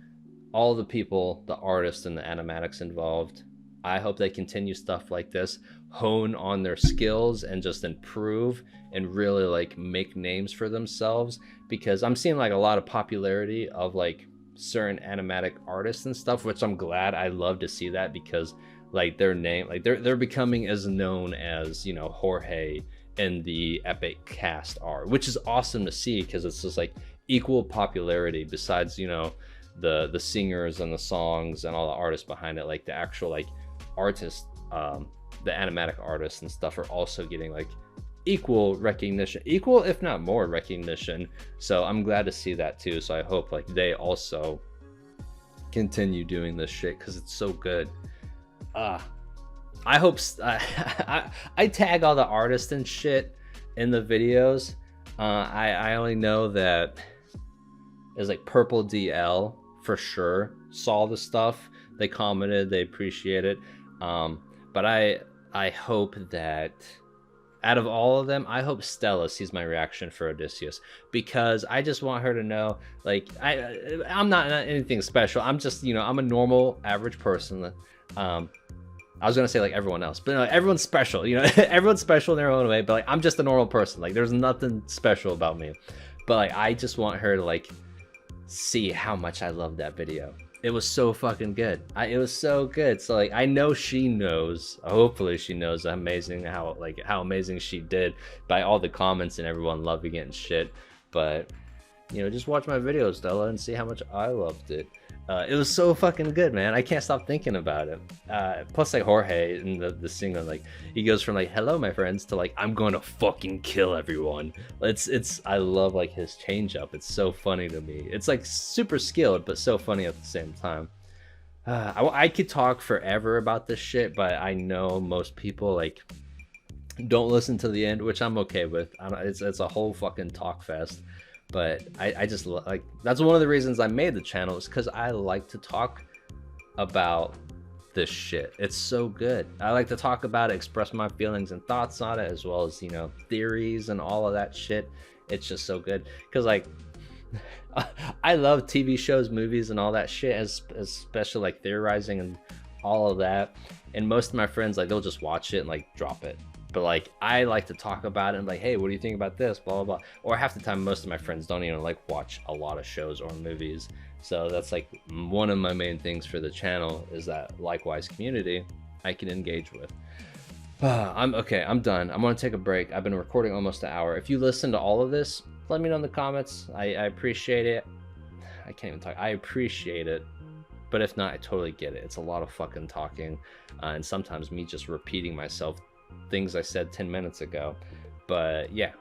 S1: all the people, the artists and the animatics involved, I hope they continue stuff like this, hone on their skills and just improve and really like make names for themselves, because I'm seeing like a lot of popularity of like certain animatic artists and stuff, which I'm glad. I love to see that, because like their name, like they're becoming as known as, you know, Jorge and the Epic cast are, which is awesome to see, because it's just like equal popularity. Besides, you know, the singers and the songs and all the artists behind it, like the actual like artists, the animatic artists and stuff are also getting like equal recognition, equal if not more recognition. So I'm glad to see that too. So I hope like they also continue doing this shit, because it's so good. I hope I tag all the artists and shit in the videos. I only know that it's like Purple DL for sure saw the stuff. They commented, they appreciate it. But I hope that out of all of them, I hope Stella sees my reaction for Odysseus, because I just want her to know, like, I'm not anything special. I'm just, you know, I'm a normal average person. I was gonna say like everyone else, but no, everyone's special, you know. Everyone's special in their own way, but like I'm just a normal person. Like there's nothing special about me, but like I just want her to like see how much I love that video. It was so fucking good. It was so good. So like I know she knows, hopefully she knows how amazing she did by all the comments and everyone loving it and shit. But you know, just watch my videos, Stella, and see how much I loved it. It was so fucking good, man. I can't stop thinking about it. Plus like Jorge and the singer, like he goes from like hello my friends to like I'm gonna fucking kill everyone. I love like his change up. It's so funny to me. It's like super skilled but so funny at the same time. I could talk forever about this shit, but I know most people like don't listen to the end, which I'm okay with. It's a whole fucking talk fest. But I just like, that's one of the reasons I made the channel, is because I like to talk about this shit. It's so good. I like to talk about it, express my feelings and thoughts on it, as well as, you know, theories and all of that shit. It's just so good, because like I love TV shows, movies, and all that shit, especially like theorizing and all of that. And most of my friends, like, they'll just watch it and like drop it. But like I like to talk about it and like, hey, what do you think about this, blah blah blah. Or half the time most of my friends don't even like watch a lot of shows or movies. So that's like one of my main things for the channel, is that likewise community I can engage with. I'm done. I'm gonna take a break. I've been recording almost an hour. If you listen to all of this, let me know in the comments. I appreciate it. I can't even talk. I appreciate it. But if not, I totally get it. It's a lot of fucking talking, and sometimes me just repeating myself, things I said 10 minutes ago. But yeah,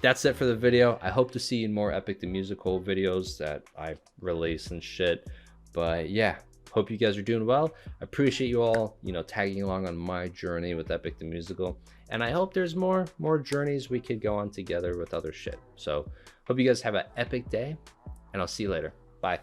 S1: that's it for the video. I hope to see you in more Epic the Musical videos that I release and shit. But yeah, hope you guys are doing well. I appreciate you all, you know, tagging along on my journey with Epic the Musical, and I hope there's more journeys we could go on together with other shit. So hope you guys have an epic day, and I'll see you later. Bye.